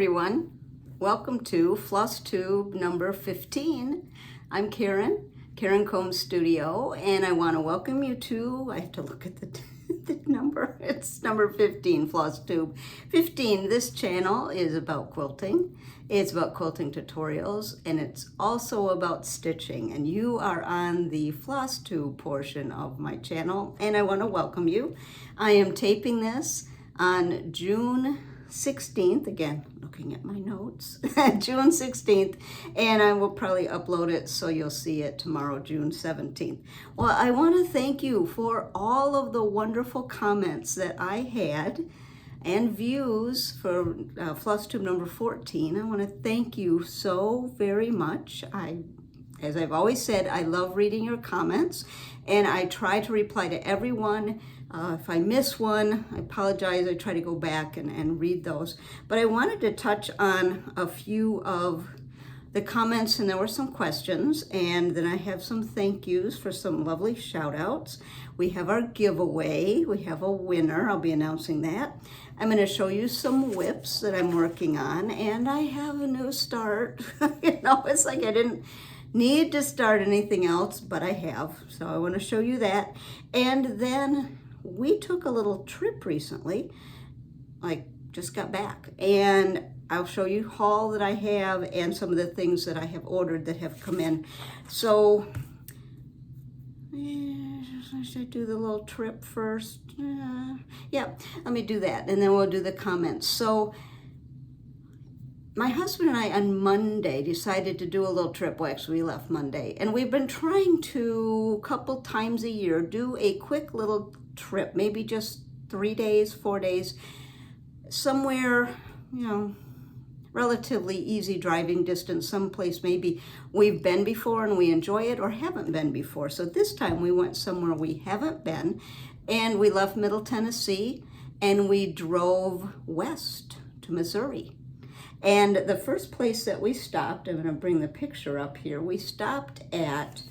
everyone. Welcome to Flosstube number 15. I'm Karen Combs Studio, and I want to welcome you to, I have to look at the number, it's number 15, Flosstube 15. This channel is about quilting. It's about quilting tutorials, and it's also about stitching, and you are on the Flosstube portion of my channel, and I want to welcome you. I am taping this on June 16th, again, looking at my notes, June 16th, and I will probably upload it so you'll see it tomorrow, June 17th. Well, I want to thank you for all of the wonderful comments that I had and views for Flosstube number 14. I want to thank you so very much. As I've always said, I love reading your comments, and I try to reply to everyone. If I miss one, I apologize. I try to go back and read those. But I wanted to touch on a few of the comments, and there were some questions, and then I have some thank yous for some lovely shout outs. We have our giveaway. We have a winner. I'll be announcing that. I'm going to show you some whips that I'm working on, and I have a new start. It's like I didn't need to start anything else, but I have. So I want to show you that. And then we took a little trip recently, like just got back, and I'll show you haul that I have and some of the things that I have ordered that have come in. So should I do the little trip first? Yeah, let me do that, and then we'll do the comments. So my husband and I on Monday decided to do a little trip. Well, actually we left Monday, and we've been trying to, a couple times a year, do a quick little trip, maybe just 3 days, 4 days, somewhere, relatively easy driving distance, someplace maybe we've been before and we enjoy it, or haven't been before. So this time we went somewhere we haven't been, and we left Middle Tennessee and we drove west to Missouri. And the first place that we stopped, I'm going to bring the picture up here, we stopped at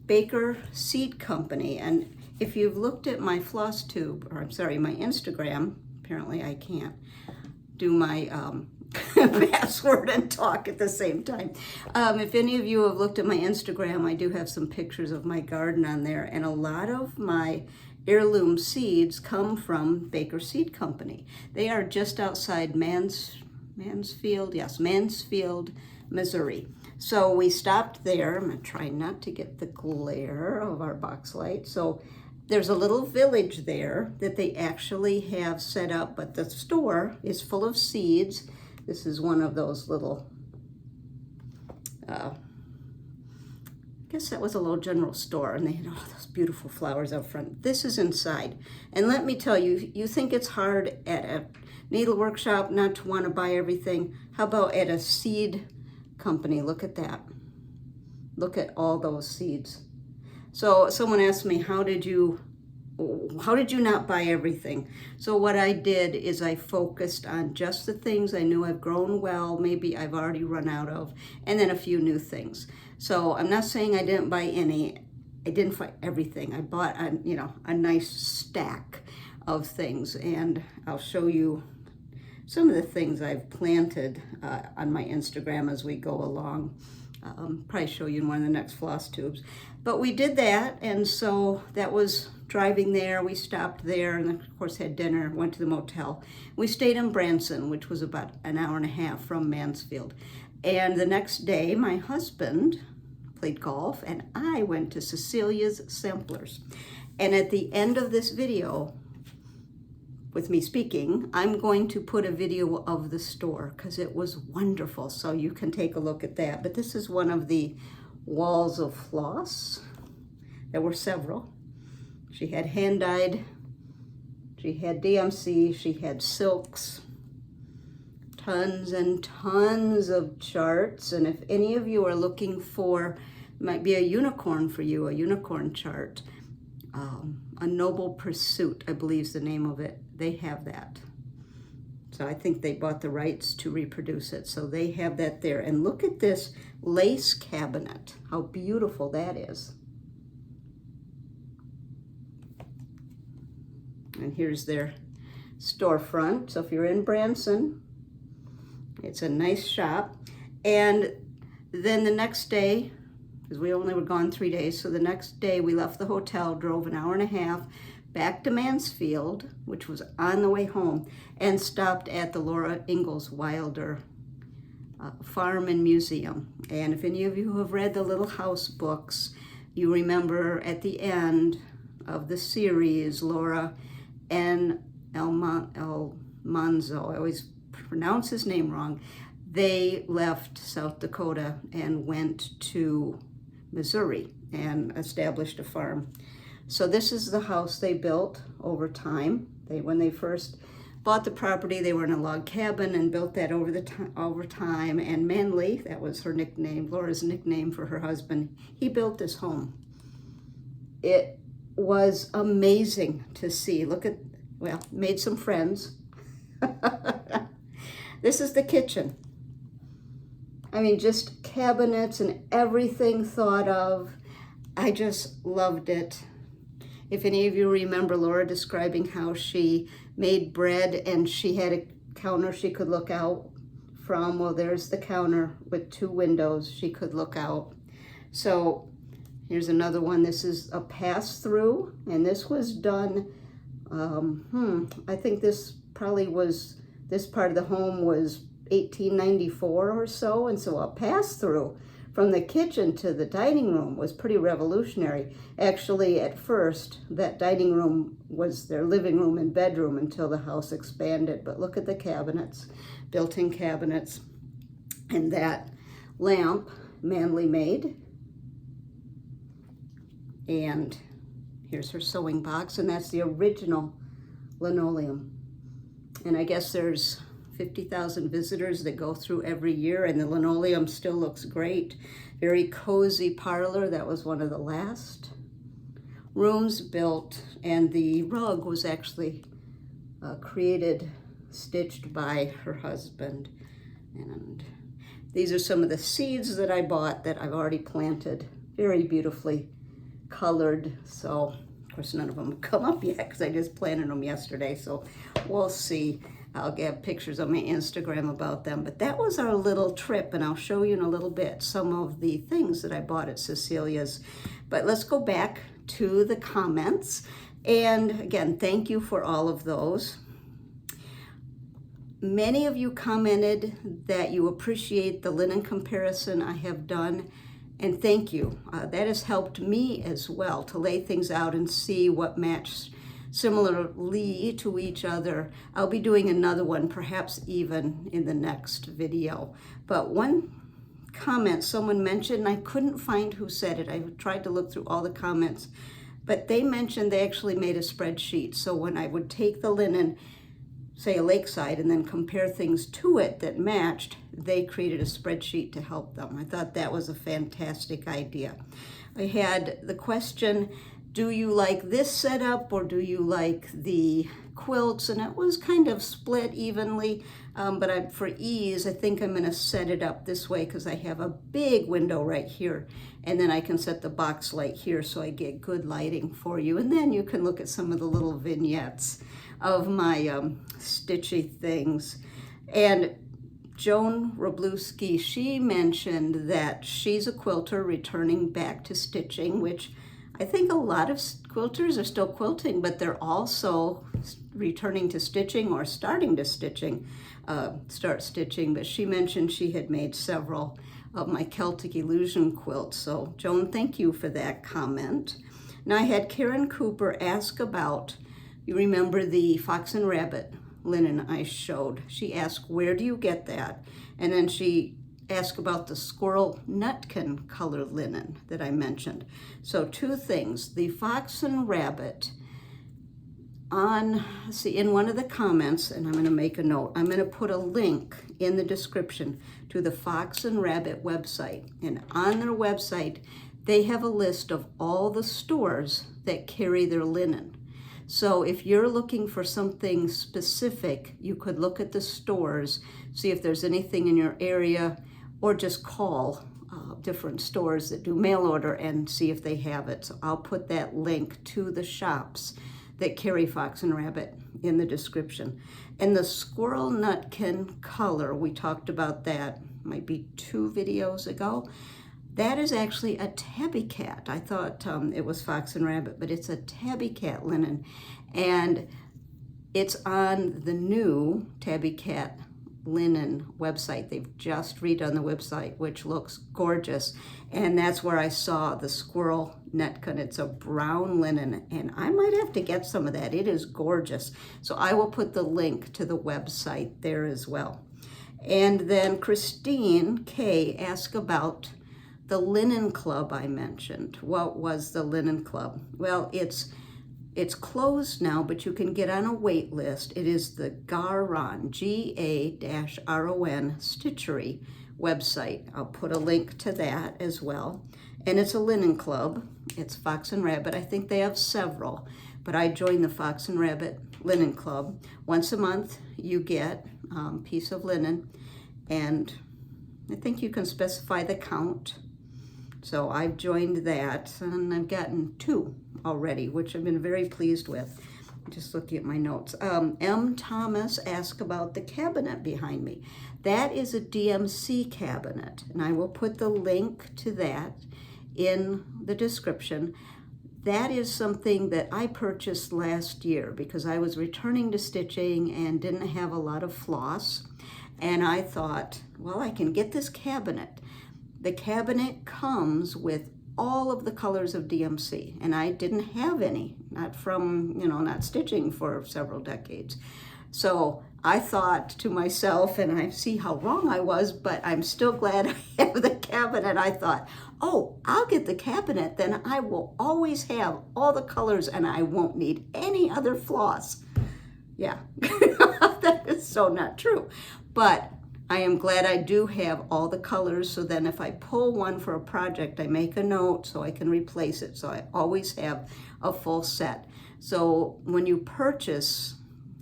Baker Seed Company. And if you've looked at my Flosstube, or I'm sorry, my Instagram, apparently I can't do my password and talk at the same time. If any of you have looked at my Instagram, I do have some pictures of my garden on there, and a lot of my heirloom seeds come from Baker Seed Company. They are just outside Mansfield, Missouri. So we stopped there. I'm gonna try not to get the glare of our box light. So there's a little village there that they actually have set up, but the store is full of seeds. This is one of those little, I guess that was a little general store, and they had all those beautiful flowers out front. This is inside. And let me tell you, you think it's hard at a needle workshop not to want to buy everything. How about at a seed company? Look at that. Look at all those seeds. So someone asked me, how did you not buy everything? So what I did is I focused on just the things I knew I've grown well, maybe I've already run out of, and then a few new things. So I'm not saying I didn't buy any. I didn't buy everything. I bought a nice stack of things, and I'll show you some of the things I've planted on my Instagram as we go along. Probably show you in one of the next Flosstubes. But we did that, and so that was driving there. We stopped there, and of course had dinner, went to the motel. We stayed in Branson, which was about an hour and a half from Mansfield. And the next day, my husband played golf, and I went to Cecilia's Samplers. And at the end of this video, with me speaking, I'm going to put a video of the store because it was wonderful. So you can take a look at that. But this is one of the walls of floss. There were several. She had hand-dyed, she had DMC, she had silks, tons and tons of charts. And if any of you are looking for, might be a unicorn for you, a unicorn chart, A Noble Pursuit, I believe is the name of it. They have that. So I think they bought the rights to reproduce it. So they have that there. And look at this lace cabinet. How beautiful that is. And here's their storefront. So if you're in Branson, It's a nice shop. And then the next day, because we only were gone 3 days, so the next day we left the hotel, drove an hour and a half back to Mansfield, which was on the way home, and stopped at the Laura Ingalls Wilder Farm and Museum. And if any of you have read the Little House books, you remember at the end of the series, Laura and Manzo, I always pronounce his name wrong, they left South Dakota and went to Missouri and established a farm. So this is the house they built over time. When they first bought the property, they were in a log cabin and built that over time. And Manley, that was her nickname, Laura's nickname for her husband, he built this home. It was amazing to see. Look at, well, made some friends. This is the kitchen. I mean, just cabinets and everything thought of. I just loved it. If any of you remember Laura describing how she made bread and she had a counter she could look out from, well, there's the counter with 2 windows she could look out. So here's another one. This is a pass-through, and this was done, I think this probably was, this part of the home was 1894 or so, and so a pass-through from the kitchen to the dining room was pretty revolutionary. Actually, at first, that dining room was their living room and bedroom until the house expanded. But look at the cabinets, built-in cabinets, and that lamp Manley made. And here's her sewing box, and that's the original linoleum. And I guess there's 50,000 visitors that go through every year, and the linoleum still looks great. Very cozy parlor. That was one of the last rooms built, and the rug was actually stitched by her husband. And these are some of the seeds that I bought that I've already planted. Very beautifully colored. So, of course, none of them have come up yet because I just planted them yesterday. So we'll see. I'll get pictures on my Instagram about them. But that was our little trip, and I'll show you in a little bit some of the things that I bought at Cecilia's. But let's go back to the comments. And again, thank you for all of those. Many of you commented that you appreciate the linen comparison I have done, and thank you. That has helped me as well to lay things out and see what matched similarly to each other. I'll be doing another one, perhaps even in the next video. But one comment someone mentioned, and I couldn't find who said it. I tried to look through all the comments, but they mentioned they actually made a spreadsheet. So when I would take the linen, say a lakeside, and then compare things to it that matched, they created a spreadsheet to help them. I thought that was a fantastic idea. I had the question, do you like this setup or do you like the quilts? And it was kind of split evenly, but for ease, I think I'm gonna set it up this way because I have a big window right here, and then I can set the box light here so I get good lighting for you. And then you can look at some of the little vignettes of my stitchy things. And Joan Robluski, she mentioned that she's a quilter returning back to stitching, which I think a lot of quilters are still quilting, but they're also returning to stitching or starting to start stitching. But she mentioned she had made several of my Celtic Illusion quilts. So Joan, thank you for that comment. Now I had Karen Cooper ask about, you remember the fox and rabbit linen I showed. She asked, where do you get that? And then she asked about the squirrel nutkin color linen that I mentioned. So 2 things, the fox and rabbit in one of the comments, and I'm gonna make a note, I'm gonna put a link in the description to the Fox and Rabbit website. And on their website, they have a list of all the stores that carry their linen. So if you're looking for something specific, you could look at the stores, see if there's anything in your area, or just call different stores that do mail order and see if they have it. So I'll put that link to the shops that carry fox and rabbit in the description. And the squirrel nutkin color, we talked about that, might be 2 videos ago. That is actually a tabby cat. I thought it was fox and rabbit, but it's a tabby cat linen. And it's on the new Tabby Cat Linen website. They've just redone the website, which looks gorgeous. And that's where I saw the squirrel nutkin. It's a brown linen, and I might have to get some of that. It is gorgeous. So I will put the link to the website there as well. And then Christine K asked about the linen club I mentioned. What was the linen club? Well, it's closed now, but you can get on a wait list. It is the Garon, G-A-R-O-N, Stitchery website. I'll put a link to that as well. And it's a linen club. It's Fox and Rabbit. I think they have several, but I joined the Fox and Rabbit Linen Club. Once a month, you get a piece of linen, and I think you can specify the count. So I've joined that, and I've gotten 2 already, which I've been very pleased with. Just looking at my notes. M. Thomas asked about the cabinet behind me. That is a DMC cabinet, and I will put the link to that in the description. That is something that I purchased last year because I was returning to stitching and didn't have a lot of floss. And I thought, well, I can get this cabinet. The cabinet comes with all of the colors of DMC, and I didn't have any, not from, not stitching for several decades. So I thought to myself, and I see how wrong I was, but I'm still glad I have the cabinet. I thought, oh, I'll get the cabinet, then I will always have all the colors and I won't need any other floss. Yeah, that is so not true. But I am glad I do have all the colors, so then if I pull one for a project, I make a note so I can replace it. So I always have a full set. So when you purchase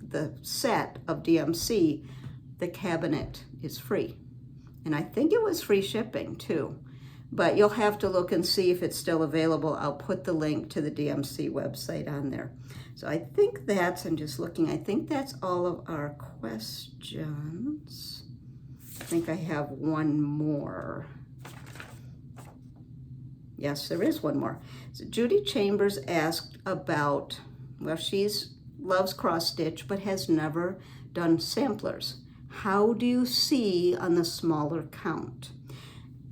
the set of DMC, the cabinet is free. And I think it was free shipping too. But you'll have to look and see if it's still available. I'll put the link to the DMC website on there. So I think that's, I'm just looking, I think that's all of our questions. I think I have one more. Yes, there is one more. So Judy Chambers asked about, well, loves cross stitch, but has never done samplers. How do you see on the smaller count?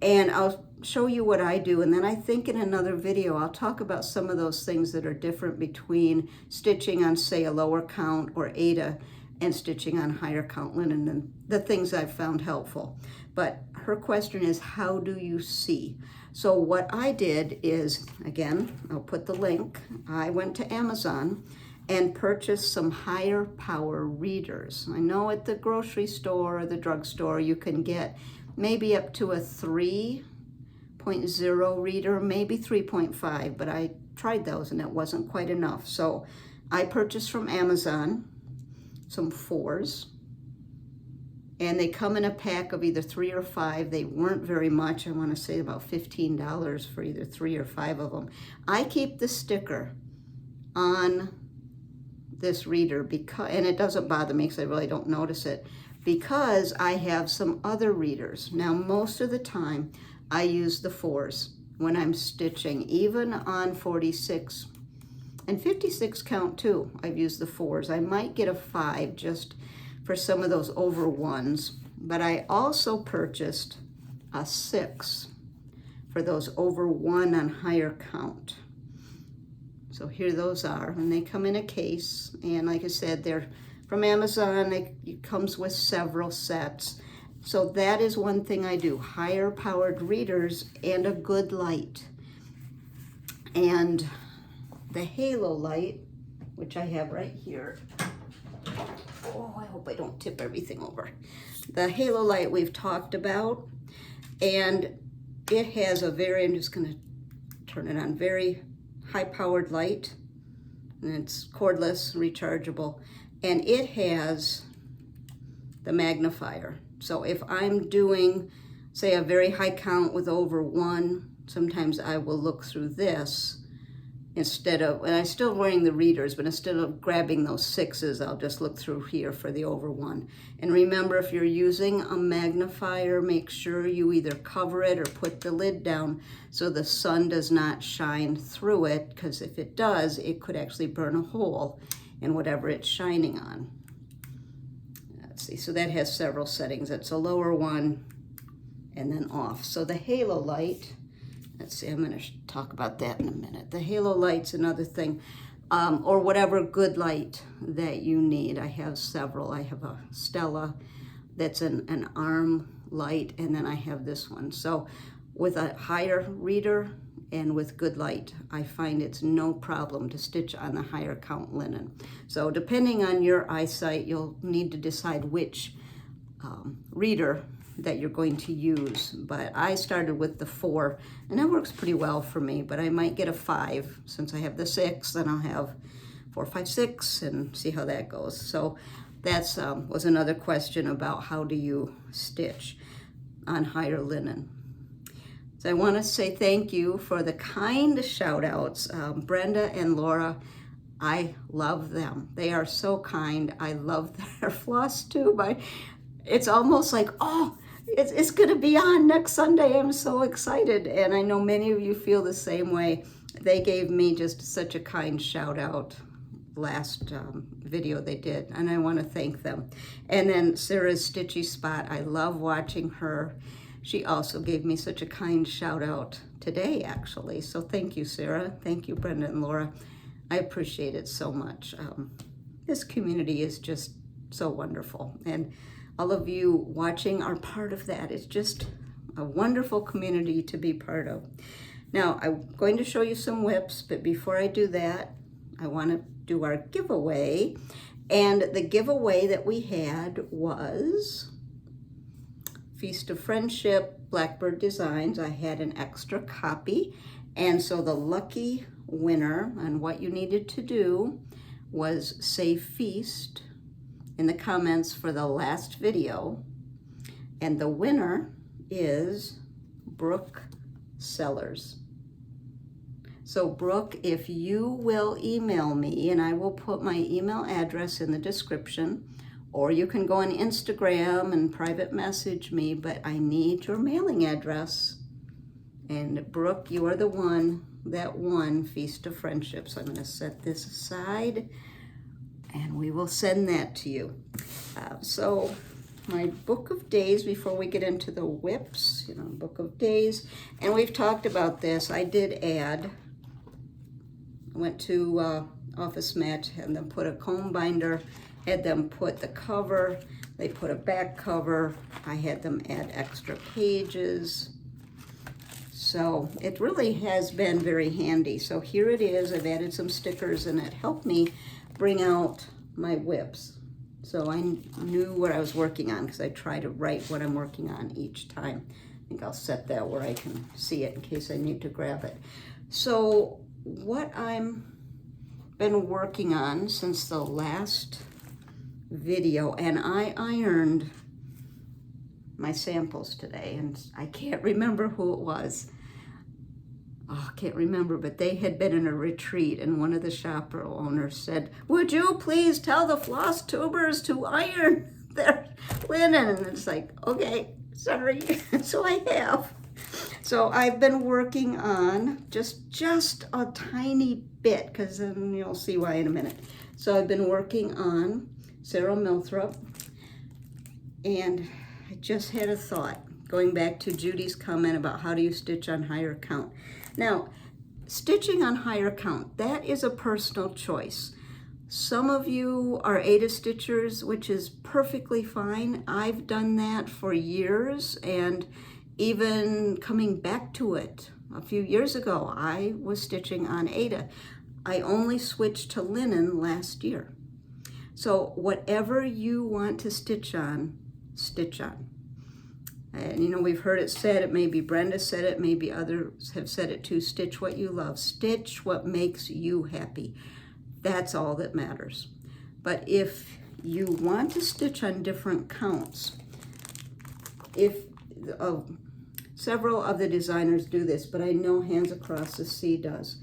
And I'll show you what I do, and then I think in another video I'll talk about some of those things that are different between stitching on, say, a lower count or Ada and stitching on higher count linen, and the things I've found helpful. But her question is, how do you see? So what I did is, again, I'll put the link. I went to Amazon and purchased some higher power readers. I know at the grocery store or the drugstore you can get maybe up to a 3.0 reader, maybe 3.5, but I tried those and it wasn't quite enough. So I purchased from Amazon some 4s, and they come in a pack of either 3 or 5. They weren't very much. I want to say about $15 for either 3 or 5 of them. I keep the sticker on this reader because, and it doesn't bother me because I really don't notice it, because I have some other readers. Now, most of the time I use the 4s when I'm stitching, even on 46 and 56 count too. I've used the 4s. I might get a 5 just for some of those over 1s, but I also purchased a 6 for those over 1 on higher count. So here those are, and they come in a case, and like I said, they're from Amazon. It comes with several sets. So that is one thing I do, higher powered readers and a good light. And the halo light, which I have right here. Oh, I hope I don't tip everything over. The halo light we've talked about, and it has a very, I'm just gonna turn it on, very high powered light, and it's cordless, rechargeable, and it has the magnifier. So if I'm doing, say, a very high count with over 1, sometimes I will look through this instead of, and I'm still wearing the readers, but instead of grabbing those 6s, I'll just look through here for the over 1. And remember, if you're using a magnifier, make sure you either cover it or put the lid down so the sun does not shine through it, because if it does, it could actually burn a hole in whatever it's shining on. Let's see, so that has several settings. It's a lower one and then off. So the halo light, let's see, I'm going to talk about that in a minute. The halo light's another thing, or whatever good light that you need. I have several. I have a Stella that's an arm light, and then I have this one. So with a higher reader and with good light, I find it's no problem to stitch on the higher count linen. So depending on your eyesight, you'll need to decide which reader that you're going to use, but I started with the 4, and that works pretty well for me, but I might get a 5 since I have the 6, then I'll have 4, 5, 6 and see how that goes. So that's was another question about how do you stitch on higher linen. So I want to say thank you for the kind shout outs. Brenda and Laura, I love them. They are so kind. I love their Flosstube. It's almost like, oh, it's going to be on next Sunday. I'm so excited. And I know many of you feel the same way. They gave me just such a kind shout out last video they did, and I want to thank them. And then Sarah's Stitchy Spot, I love watching her. She also gave me such a kind shout out today, actually. So thank you, Sarah. Thank you, Brenda and Laura. I appreciate it so much. This community is just so wonderful. And all of you watching are part of that. It's just a wonderful community to be part of. Now, I'm going to show you some whips, but before I do that, I want to do our giveaway. And the giveaway that we had was Feast of Friendship, Blackbird Designs. I had an extra copy. And so the lucky winner, and what you needed to do was say Feast in the comments for the last video. And the winner is Brooke Sellers. So Brooke, if you will email me, and I will put my email address in the description, or you can go on Instagram and private message me, but I need your mailing address. And Brooke, you are the one that won Feast of Friendship. So I'm going to set this aside, and we will send that to you. So my book of days, before we get into the whips, book of days, and we've talked about this. I did add, I went to Office Match, had them put a comb binder, had them put the cover, they put a back cover, I had them add extra pages. So it really has been very handy. So here it is. I've added some stickers, and it helped me bring out my whips. So I knew what I was working on, because I try to write what I'm working on each time. I think I'll set that where I can see it in case I need to grab it. So what I'm been working on since the last video, and I ironed my samples today, and I can't remember who it was. Oh, I can't remember, but they had been in a retreat, and one of the shop owners said, would you please tell the floss tubers to iron their linen? And it's like, okay, sorry. So I have. So I've been working on just a tiny bit, because then you'll see why in a minute. So I've been working on Sarah Milthrop, and I just had a thought, going back to Judy's comment about how do you stitch on higher count. Now, stitching on higher count, that is a personal choice. Some of you are Ada stitchers, which is perfectly fine. I've done that for years, and even coming back to it a few years ago, I was stitching on Ada. I only switched to linen last year. So whatever you want to stitch on, stitch on. And we've heard it said, it maybe Brenda said it, maybe others have said it too, stitch what you love. Stitch what makes you happy. That's all that matters. But if you want to stitch on different counts, several of the designers do this, but I know Hands Across the Sea does.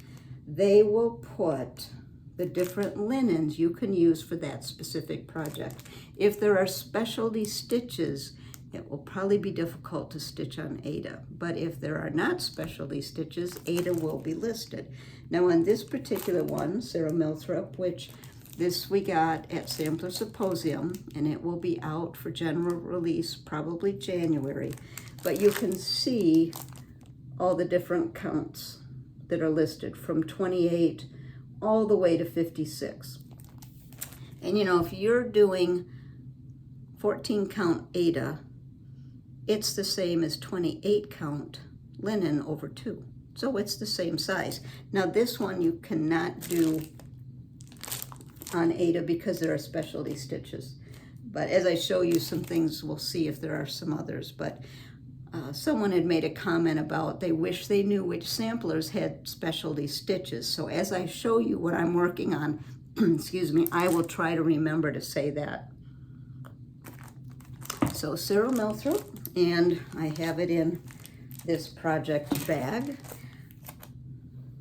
they will put the different linens you can use for that specific project. If there are specialty stitches, it will probably be difficult to stitch on Aida, but if there are not specialty stitches, Aida will be listed. Now on this particular one, Sarah Milthrop, which this we got at Sampler Symposium, and it will be out for general release probably January, but you can see all the different counts that are listed from 28 all the way to 56. And you know, if you're doing 14 count Aida, it's the same as 28 count linen over 2. So it's the same size. Now this one you cannot do on Aida because there are specialty stitches. But as I show you some things, we'll see if there are some others. But someone had made a comment about they wish they knew which samplers had specialty stitches. So as I show you what I'm working on, excuse me, I will try to remember to say that. So Sarah Milthrop, and I have it in this project bag.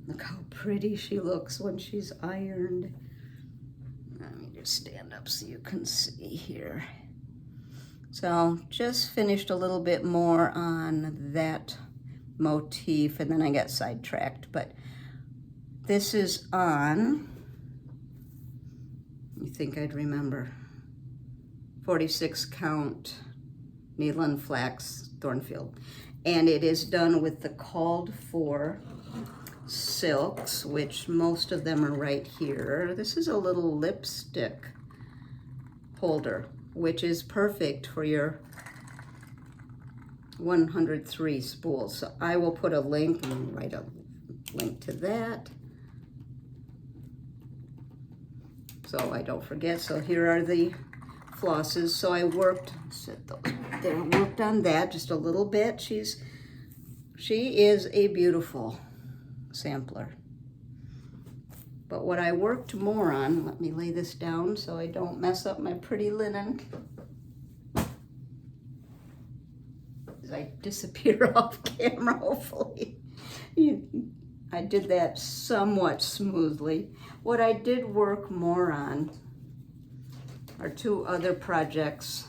Look how pretty she looks when she's ironed. Let me just stand up so you can see here. So just finished a little bit more on that motif, and then I got sidetracked, but this is on, you think I'd remember, 46 count needle and flax Thornfield, and it is done with the called for silks, which most of them are right here. This is a little lipstick holder, which is perfect for your 103 spools. So I will put a link and write a link to that so I don't forget. So here are the flosses. So I worked, set those there, worked on that just a little bit. She is a beautiful sampler. But what I worked more on, let me lay this down so I don't mess up my pretty linen as I disappear off camera, hopefully. I did that somewhat smoothly. What I did work more on are 2 other projects.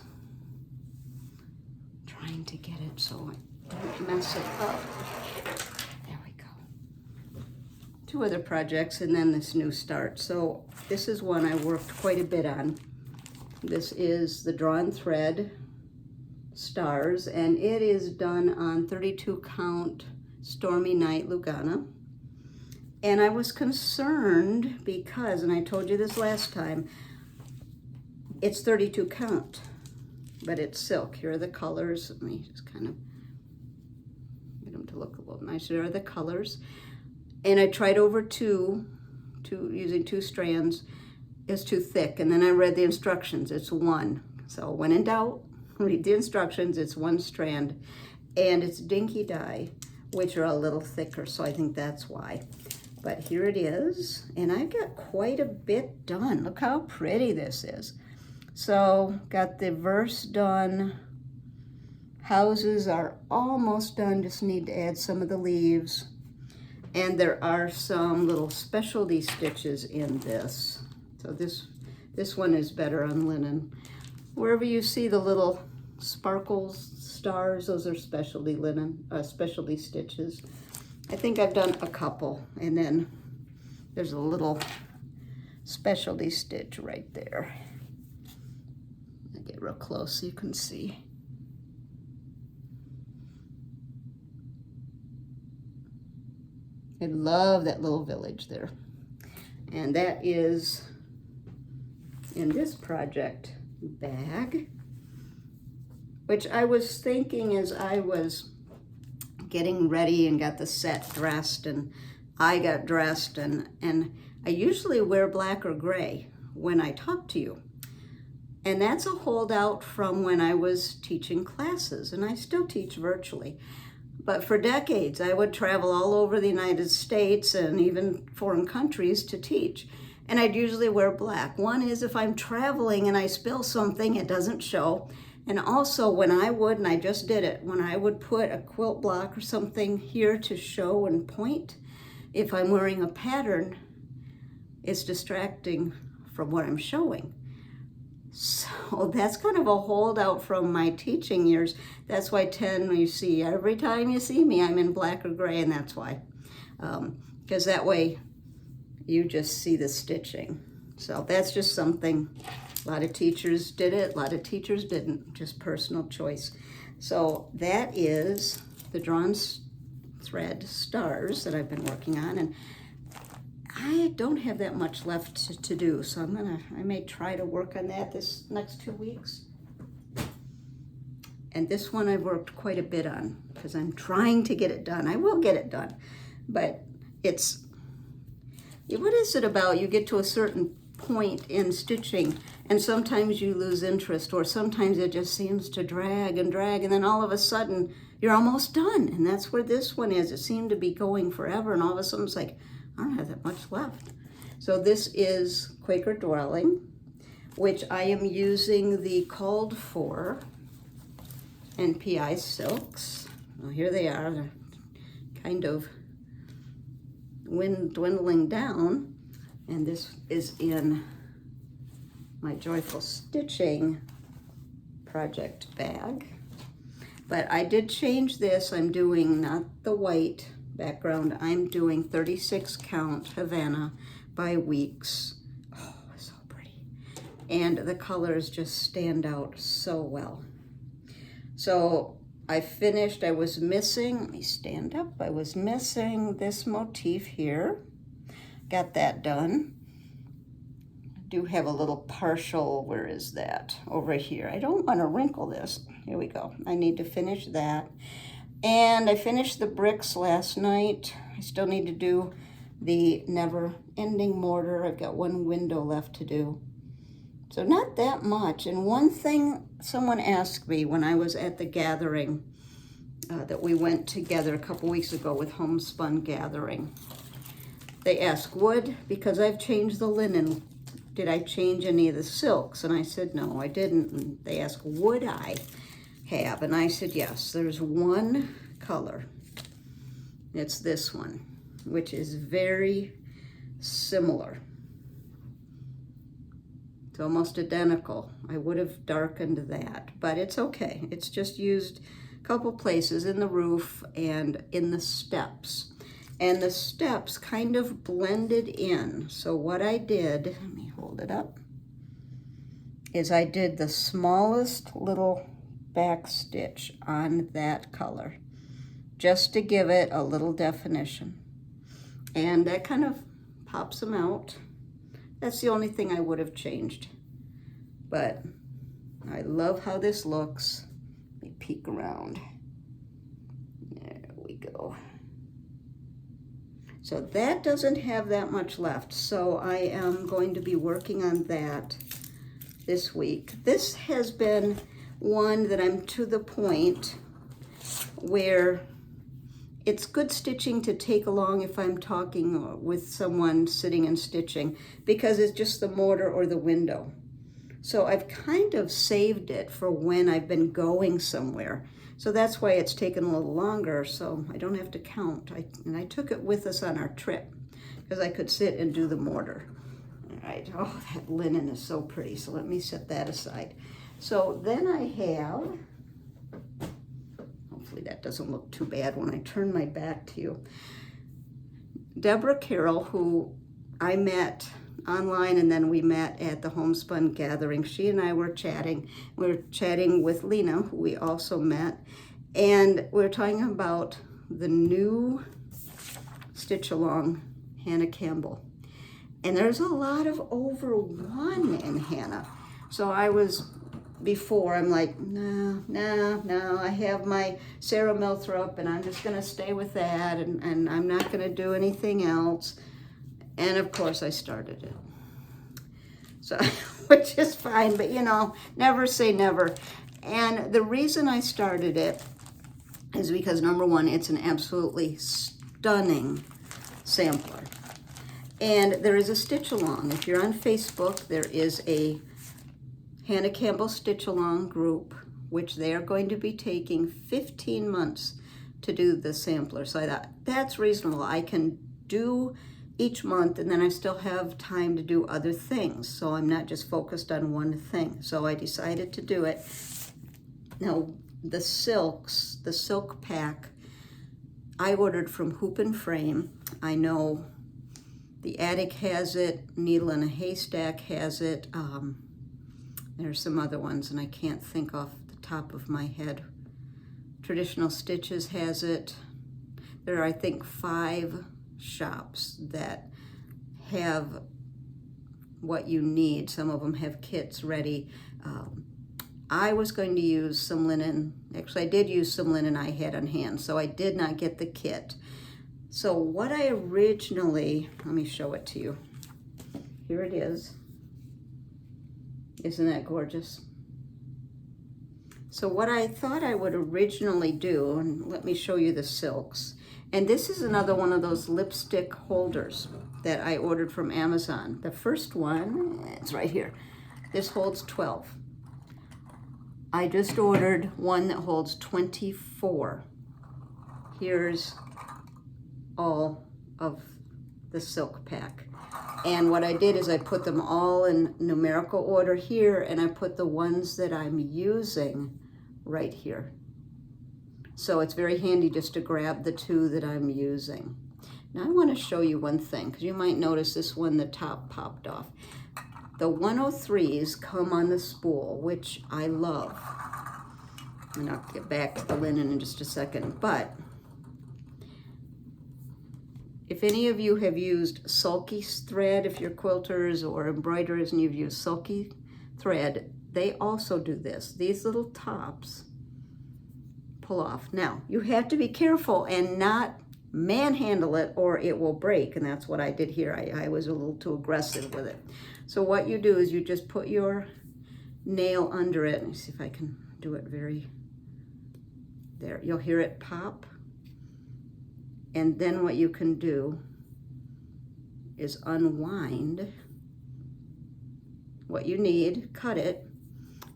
I'm trying to get it so I don't mess it up. 2 other projects, and then this new start. So this is one I worked quite a bit on. This is the Drawn Thread Stars, and it is done on 32 count Stormy Night Lugana. And I was concerned because, and I told you this last time, it's 32 count, but it's silk. Here are the colors. Let me just kind of get them to look a little nicer. Here are the colors. And I tried over using 2 strands. It's too thick. And then I read the instructions. It's 1. So when in doubt, read the instructions. It's 1 strand. And it's dinky dye, which are a little thicker. So I think that's why. But here it is. And I got quite a bit done. Look how pretty this is. So got the verse done. Houses are almost done. Just need to add some of the leaves. And there are some little specialty stitches in this. So this one is better on linen. Wherever you see the little sparkles, stars, those are specialty linen, specialty stitches. I think I've done a couple, and then there's a little specialty stitch right there. I'll get real close so you can see. I love that little village there. And that is in this project bag, which I was thinking as I was getting ready and got the set dressed, and I got dressed, and I usually wear black or gray when I talk to you. And that's a holdout from when I was teaching classes, and I still teach virtually. But for decades, I would travel all over the United States and even foreign countries to teach. And I'd usually wear black. One is if I'm traveling and I spill something, it doesn't show. And also when I would, and I just did it, when I would put a quilt block or something here to show and point, if I'm wearing a pattern, it's distracting from what I'm showing. So that's kind of a holdout from my teaching years. That's why you see, every time you see me, I'm in black or gray, and that's why. Because that way you just see the stitching. So that's just something, a lot of teachers did it, a lot of teachers didn't, just personal choice. So that is the drawn thread stars that I've been working on, and I don't have that much left to do, so I may try to work on that this next 2 weeks. And this one I've worked quite a bit on because I'm trying to get it done. I will get it done, but what is it about? You get to a certain point in stitching and sometimes you lose interest, or sometimes it just seems to drag and drag, and then all of a sudden you're almost done. And that's where this one is. It seemed to be going forever, and all of a sudden it's like, I don't have that much left. So this is Quaker Dwelling, which I am using the Called For NPI silks. Well, here they are. They're kind of dwindling down, and this is in my Joyful Stitching project bag. But I did change this. I'm doing not the white background, I'm doing 36 count Havana by Weeks. Oh, so pretty. And the colors just stand out so well. So I finished, I was missing, let me stand up, I was missing this motif here. Got that done. I do have a little partial, where is that? Over here. I don't want to wrinkle this. Here we go. I need to finish that. And I finished the bricks last night. I still need to do the never-ending mortar. I've got one window left to do. So not that much. And one thing someone asked me when I was at the gathering that we went together a couple weeks ago with Homespun Gathering. They asked, wood, because I've changed the linen, did I change any of the silks? And I said, no, I didn't. And they asked, would I have? And I said, yes, there's one color. It's this one, which is very similar. It's almost identical. I would have darkened that, but it's okay. It's just used a couple places in the roof and in the steps. And the steps kind of blended in. So what I did, let me hold it up, is I did the smallest little back stitch on that color, just to give it a little definition. And that kind of pops them out. That's the only thing I would have changed. But I love how this looks. Let me peek around. There we go. So that doesn't have that much left. So I am going to be working on that this week. This has been one that I'm to the point where it's good stitching to take along if I'm talking with someone sitting and stitching, because it's just the mortar or the window. So I've kind of saved it for when I've been going somewhere. So that's why it's taken a little longer, so I don't have to count. And I took it with us on our trip because I could sit and do the mortar. All right, oh, that linen is so pretty, so let me set that aside. So then I have, hopefully that doesn't look too bad when I turn my back to you, Deborah Carroll, who I met online and then we met at the Homespun Gathering. She and I were chatting. We were chatting with Lena, who we also met, and we were talking about the new Stitch Along Hannah Campbell. And there's a lot of over one in Hannah. So I was, before, I'm like, no, I have my Sarah Milthrop and I'm just gonna stay with that, and I'm not gonna do anything else. And of course I started it. So, which is fine, but you know, never say never. And the reason I started it is because, number one, it's an absolutely stunning sampler. And there is a stitch along. If you're on Facebook, there is a Hannah Campbell Stitch Along group, which they are going to be taking 15 months to do the sampler. So I thought, that's reasonable. I can do each month, and then I still have time to do other things. So I'm not just focused on one thing. So I decided to do it. Now, the silks, the silk pack, I ordered from Hoop and Frame. I know the Attic has it, Needle and a Haystack has it. There's some other ones, and I can't think off the top of my head. Traditional Stitches has it. There are, I think, 5 shops that have what you need. Some of them have kits ready. I was going to use some linen. Actually, I did use some linen I had on hand, so I did not get the kit. So what I originally, let me show it to you. Here it is. Isn't that gorgeous? So what I thought I would originally do, and let me show you the silks. And this is another one of those lipstick holders that I ordered from Amazon. The first one, it's right here. This holds 12. I just ordered one that holds 24. Here's all of the silk pack. And what I did is I put them all in numerical order here, and I put the ones that I'm using right here. So it's very handy just to grab the 2 that I'm using. Now I want to show you one thing, because you might notice this one, the top popped off. The 103s come on the spool, which I love. And I'll get back to the linen in just a second. But if any of you have used sulky thread, if you're quilters or embroiderers and you've used sulky thread, they also do this. These little tops pull off. Now, you have to be careful and not manhandle it or it will break, and that's what I did here. I was a little too aggressive with it. So what you do is you just put your nail under it. Let me see if I can do it there. You'll hear it pop. And then what you can do is unwind what you need, cut it,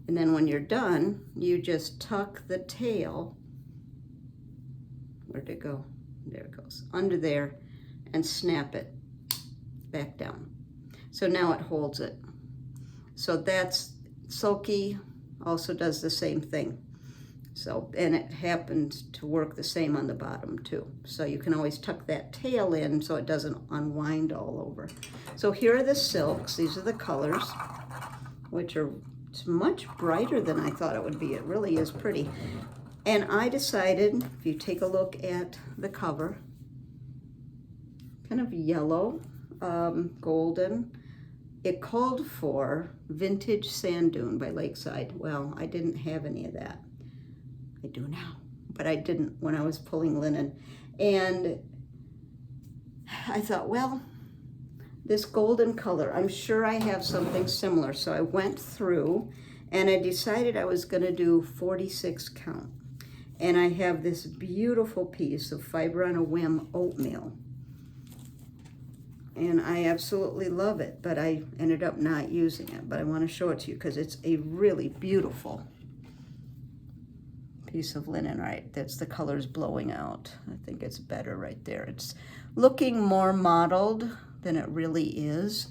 and then when you're done, you just tuck the tail, where'd it go? There it goes, under there, and snap it back down. So now it holds it. So that's sulky, also does the same thing. So, and it happens to work the same on the bottom too. So you can always tuck that tail in so it doesn't unwind all over. So here are the silks. These are the colors, which are much brighter than I thought it would be. It really is pretty. And I decided, if you take a look at the cover, kind of yellow, golden. It called for Vintage Sand Dune by Lakeside. Well, I didn't have any of that. I do now, but I didn't when I was pulling linen. And I thought, well, this golden color, I'm sure I have something similar. So I went through and I decided I was gonna do 46 count. And I have this beautiful piece of Fiber on a Whim oatmeal. And I absolutely love it, but I ended up not using it. But I want to show it to you because it's a really beautiful piece of linen, right? That's the colors blowing out. I think it's better right there. It's looking more modeled than it really is.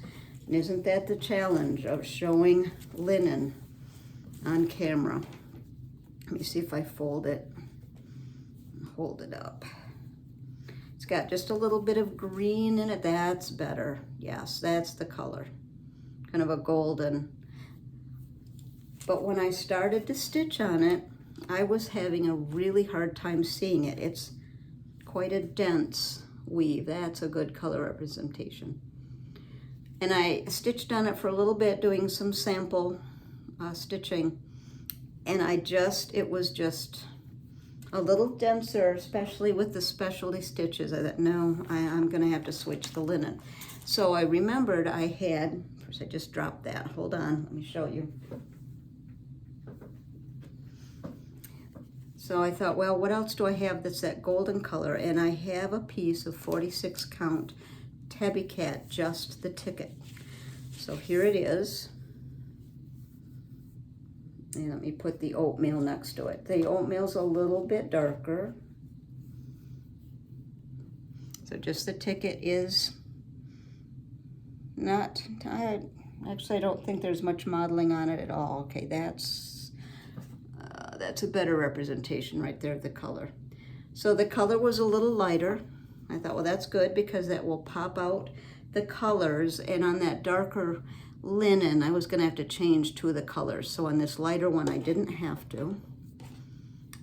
And isn't that the challenge of showing linen on camera? Let me see if I fold it. Hold it up. It's got just a little bit of green in it. That's better. Yes, that's the color. Kind of a golden. But when I started to stitch on it, I was having a really hard time seeing it. It's quite a dense weave. That's a good color representation. And I stitched on it for a little bit, doing some sample stitching. And it was just a little denser, especially with the specialty stitches. I thought, no, I'm gonna have to switch the linen. So I remembered I had, first I just dropped that. Hold on, let me show you. So I thought, well, what else do I have that's that golden color? And I have a piece of 46 count Tabby Cat, just the ticket. So here it is. And let me put the oatmeal next to it. The oatmeal's a little bit darker. So just the ticket is not, actually I don't think there's much modeling on it at all. Okay, that's a better representation right there of the color. So the color was a little lighter. I thought, well, that's good because that will pop out the colors, and on that darker linen, I was gonna have to change 2 of the colors. So on this lighter one, I didn't have to.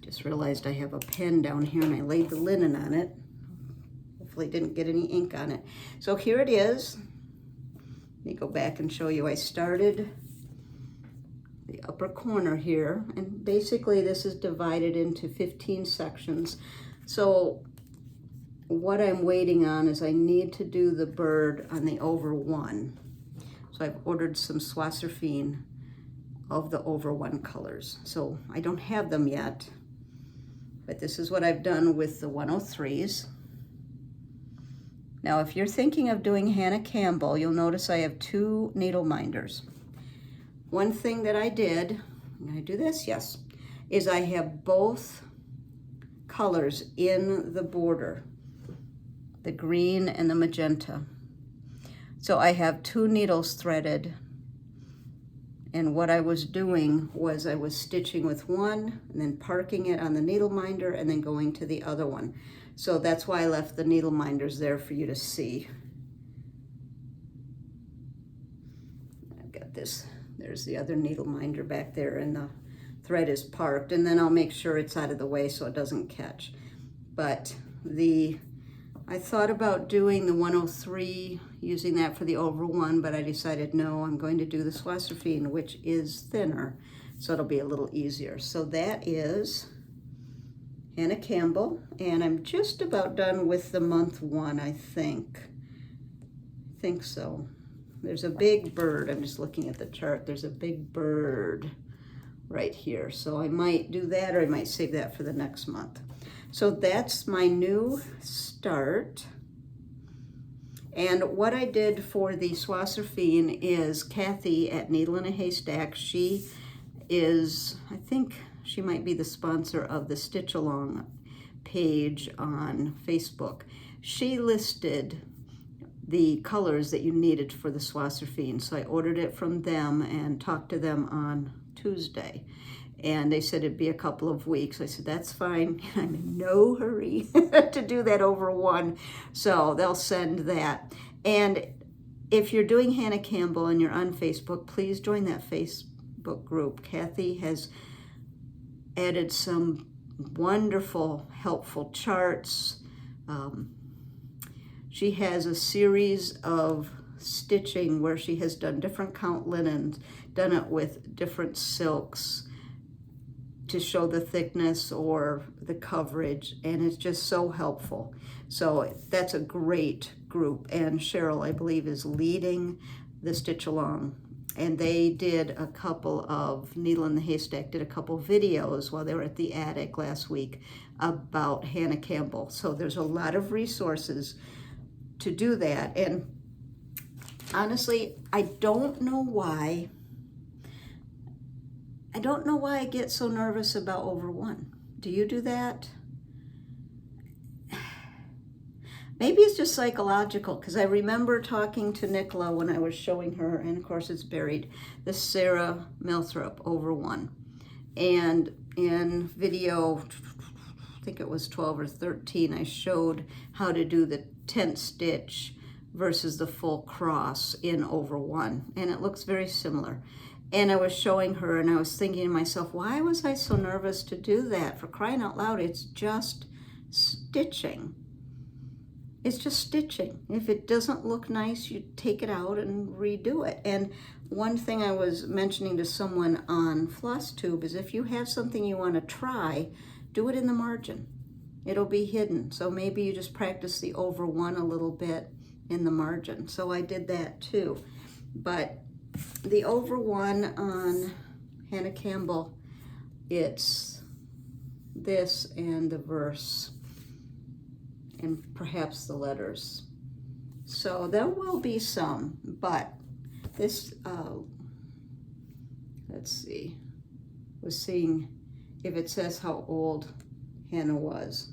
Just realized I have a pen down here and I laid the linen on it. Hopefully didn't get any ink on it. So here it is. Let me go back and show you. I started the upper corner here, and basically this is divided into 15 sections. So what I'm waiting on is I need to do the bird on the over 1. So I've ordered some Swasserfine of the over 1 colors. So I don't have them yet, but this is what I've done with the 103s. Now, if you're thinking of doing Hannah Campbell, you'll notice I have 2 needle minders. One thing that I did, I'm gonna do this, yes, is I have both colors in the border, the green and the magenta. So I have 2 needles threaded, and what I was doing was I was stitching with one and then parking it on the needle minder and then going to the other one. So that's why I left the needle minders there for you to see. I've got this, there's the other needle minder back there, and the thread is parked, and then I'll make sure it's out of the way so it doesn't catch. But I thought about doing the 103, using that for the over 1, but I decided no, I'm going to do the Swasserfine, which is thinner, so it'll be a little easier. So that is Hannah Campbell, and I'm just about done with the month 1, I think. I think so. There's a big bird, I'm just looking at the chart, there's a big bird right here. So I might do that, or I might save that for the next month. So that's my new start. And what I did for the Swasserfine is Kathy at Needle in a Haystack, she is, I think she might be the sponsor of the Stitch Along page on Facebook. She listed the colors that you needed for the Swasserfine. So I ordered it from them and talked to them on Tuesday. And they said it'd be a couple of weeks. I said, that's fine. I'm in no hurry to do that over 1. So they'll send that. And if you're doing Hannah Campbell and you're on Facebook, please join that Facebook group. Kathy has added some wonderful, helpful charts. She has a series of stitching where she has done different count linens, done it with different silks to show the thickness or the coverage, and it's just so helpful. So that's a great group, and Cheryl, I believe, is leading the Stitch Along, and they did a couple of, Needle in the Haystack did a couple videos while they were at the attic last week about Hannah Campbell. So there's a lot of resources to do that, and honestly, I don't know why I get so nervous about over 1. Do you do that? Maybe it's just psychological, because I remember talking to Nicola when I was showing her, and of course it's buried, the Sarah Milthrop over 1. And in video, I think it was 12 or 13, I showed how to do the tent stitch versus the full cross in over 1. And it looks very similar. And I was showing her, and I was thinking to myself, why was I so nervous to do that? For crying out loud, it's just stitching. It's just stitching. If it doesn't look nice, you take it out and redo it. And one thing I was mentioning to someone on Flosstube is if you have something you want to try, do it in the margin. It'll be hidden. So maybe you just practice the over 1 a little bit in the margin. So I did that too. But the over 1 on Hannah Campbell, it's this and the verse and perhaps the letters. So there will be some, but this, let's see, was seeing if it says how old Hannah was.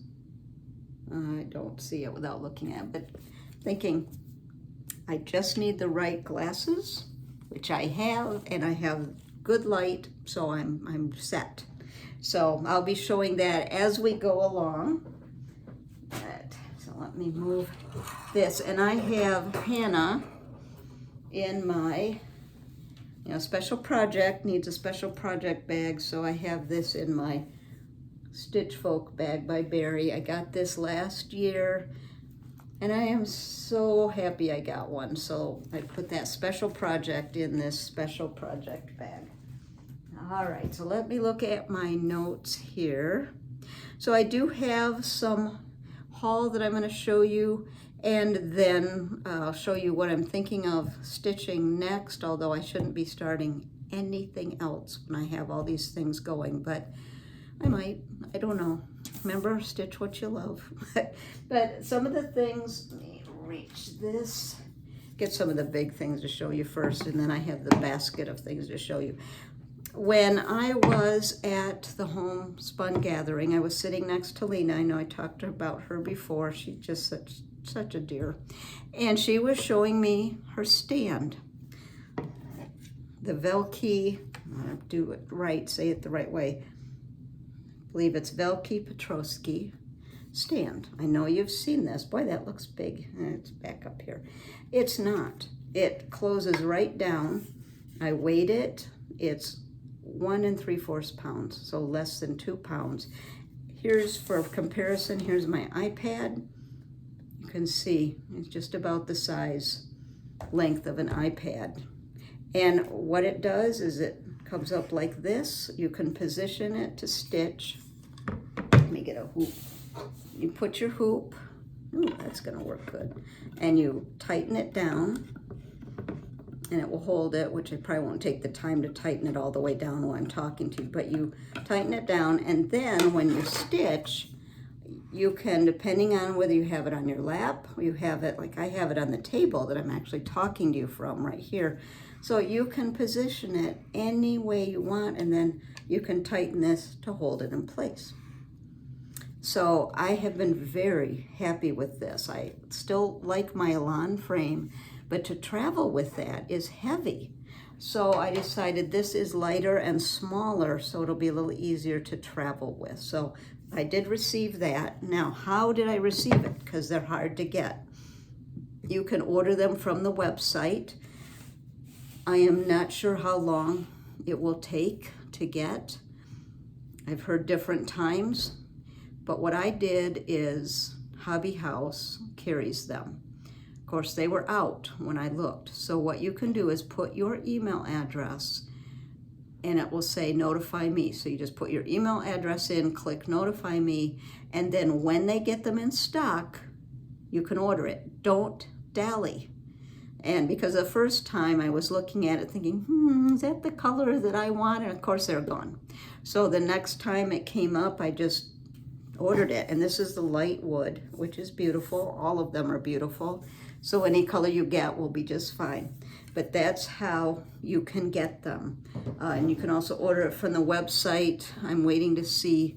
I don't see it without looking at it, but thinking I just need the right glasses, which I have, and I have good light, so I'm set. So I'll be showing that as we go along. So let me move this, and I have Hannah in my, special project, needs a special project bag, so I have this in my Stitchfolk bag by Barry. I got this last year, and I am so happy I got one. So I put that special project in this special project bag. All right, so let me look at my notes here. So I do have some haul that I'm going to show you, and then I'll show you what I'm thinking of stitching next, although I shouldn't be starting anything else when I have all these things going, but I might, I don't know. Remember, stitch what you love. But some of the things, let me reach this, get some of the big things to show you first, and then I have the basket of things to show you. When I was at the homespun gathering, I was sitting next to Lena. I know I talked about her before. She's just such a dear. And she was showing me her stand. The Velkey, I'm gonna do it right, say it the right way. I believe it's Velkey Petrosky stand. I know you've seen this. Boy, that looks big. It's back up here. It's not. It closes right down. I weighed it. It's 1 3/4 pounds, so less than 2 pounds. Here's, for comparison, here's my iPad. You can see it's just about the size length of an iPad. And what it does is it comes up like this. You can position it to stitch. Let me get a hoop. You put your hoop. Ooh, that's gonna work good. And you tighten it down, and it will hold it, which I probably won't take the time to tighten it all the way down while I'm talking to you, but you tighten it down, and then when you stitch, you can, depending on whether you have it on your lap, or you have it, like I have it on the table that I'm actually talking to you from right here. So you can position it any way you want, and then you can tighten this to hold it in place. So I have been very happy with this. I still like my Elan frame, but to travel with that is heavy. So I decided this is lighter and smaller, so it'll be a little easier to travel with. So I did receive that. Now, how did I receive it? Because they're hard to get. You can order them from the website. I am not sure how long it will take to get. I've heard different times, but what I did is Hobby House carries them. Of course, they were out when I looked. So what you can do is put your email address, and it will say notify me. So you just put your email address in, click notify me, and then when they get them in stock, you can order it. Don't dally. And because the first time I was looking at it thinking, is that the color that I want? And of course they're gone. So the next time it came up, I just ordered it. And this is the light wood, which is beautiful. All of them are beautiful. So any color you get will be just fine. But that's how you can get them. And you can also order it from the website. I'm waiting to see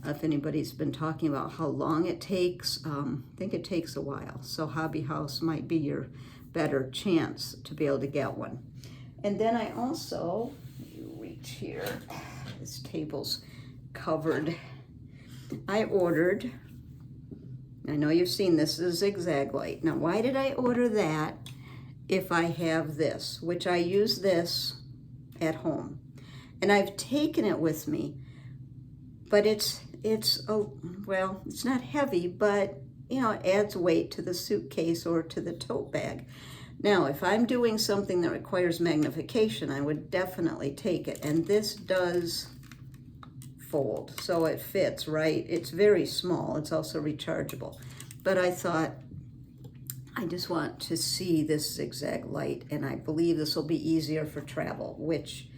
if anybody's been talking about how long it takes. I think it takes a while. So Hobby House might be your better chance to be able to get one. And then I also, you reach here, this table's covered. I ordered, I know you've seen this, is zigzag light. Now, why did I order that if I have this, which I use this at home? And I've taken it with me, but it's not heavy, but it adds weight to the suitcase or to the tote bag. Now, if I'm doing something that requires magnification, I would definitely take it. And this does fold, so it fits right. It's very small. It's also rechargeable. But I thought, I just want to see this zigzag light, and I believe this will be easier for travel, which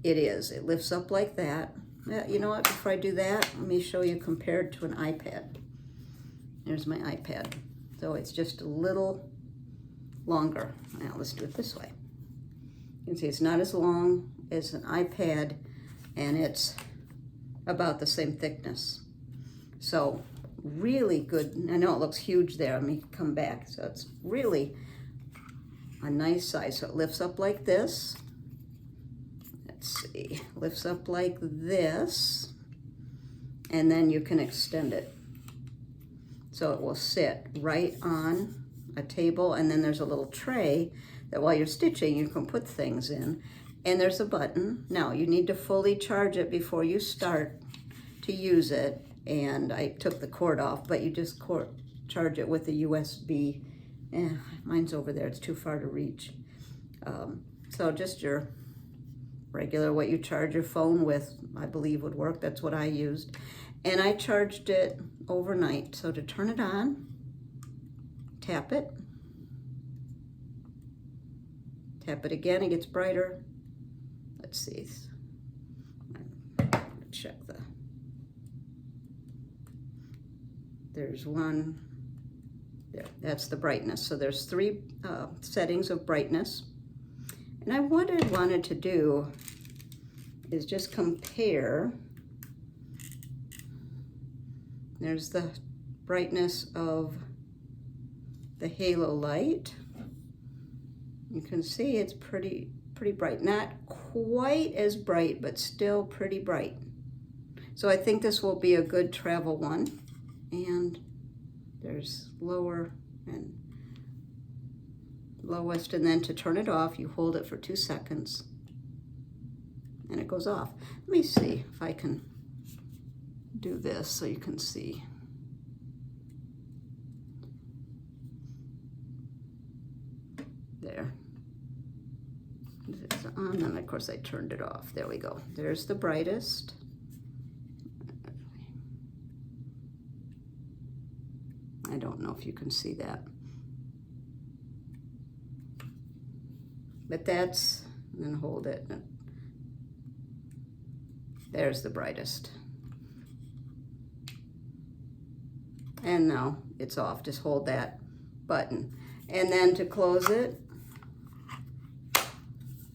it is. It lifts up like that. You know what, before I do that, let me show you compared to an iPad. There's my iPad. So it's just a little longer. Now let's do it this way. You can see it's not as long as an iPad, and it's about the same thickness. So really good. I know it looks huge there. Let me come back. So it's really a nice size. So it lifts up like this. Let's see, lifts up like this. And then you can extend it. So it will sit right on a table, and then there's a little tray that while you're stitching, you can put things in. And there's a button. Now, you need to fully charge it before you start to use it. And I took the cord off, but you just charge it with a USB. Mine's over there, it's too far to reach. So just your regular, what you charge your phone with, I believe would work. That's what I used. And I charged it overnight. So to turn it on, tap it. Tap it again, it gets brighter. Let's see. Check there's one, there, that's the brightness. So there's 3 settings of brightness. And what I wanted to do is just compare. There's the brightness of the halo light. You can see it's pretty bright. Not quite as bright, but still pretty bright. So I think this will be a good travel one. And there's lower and lowest, and then to turn it off, you hold it for 2 seconds and it goes off. Let me see if I can do this so you can see. There. It's on, and of course I turned it off. There we go. There's the brightest. I don't know if you can see that. But that's, and then hold it. There's the brightest. And now it's off. Just hold that button. And then to close it,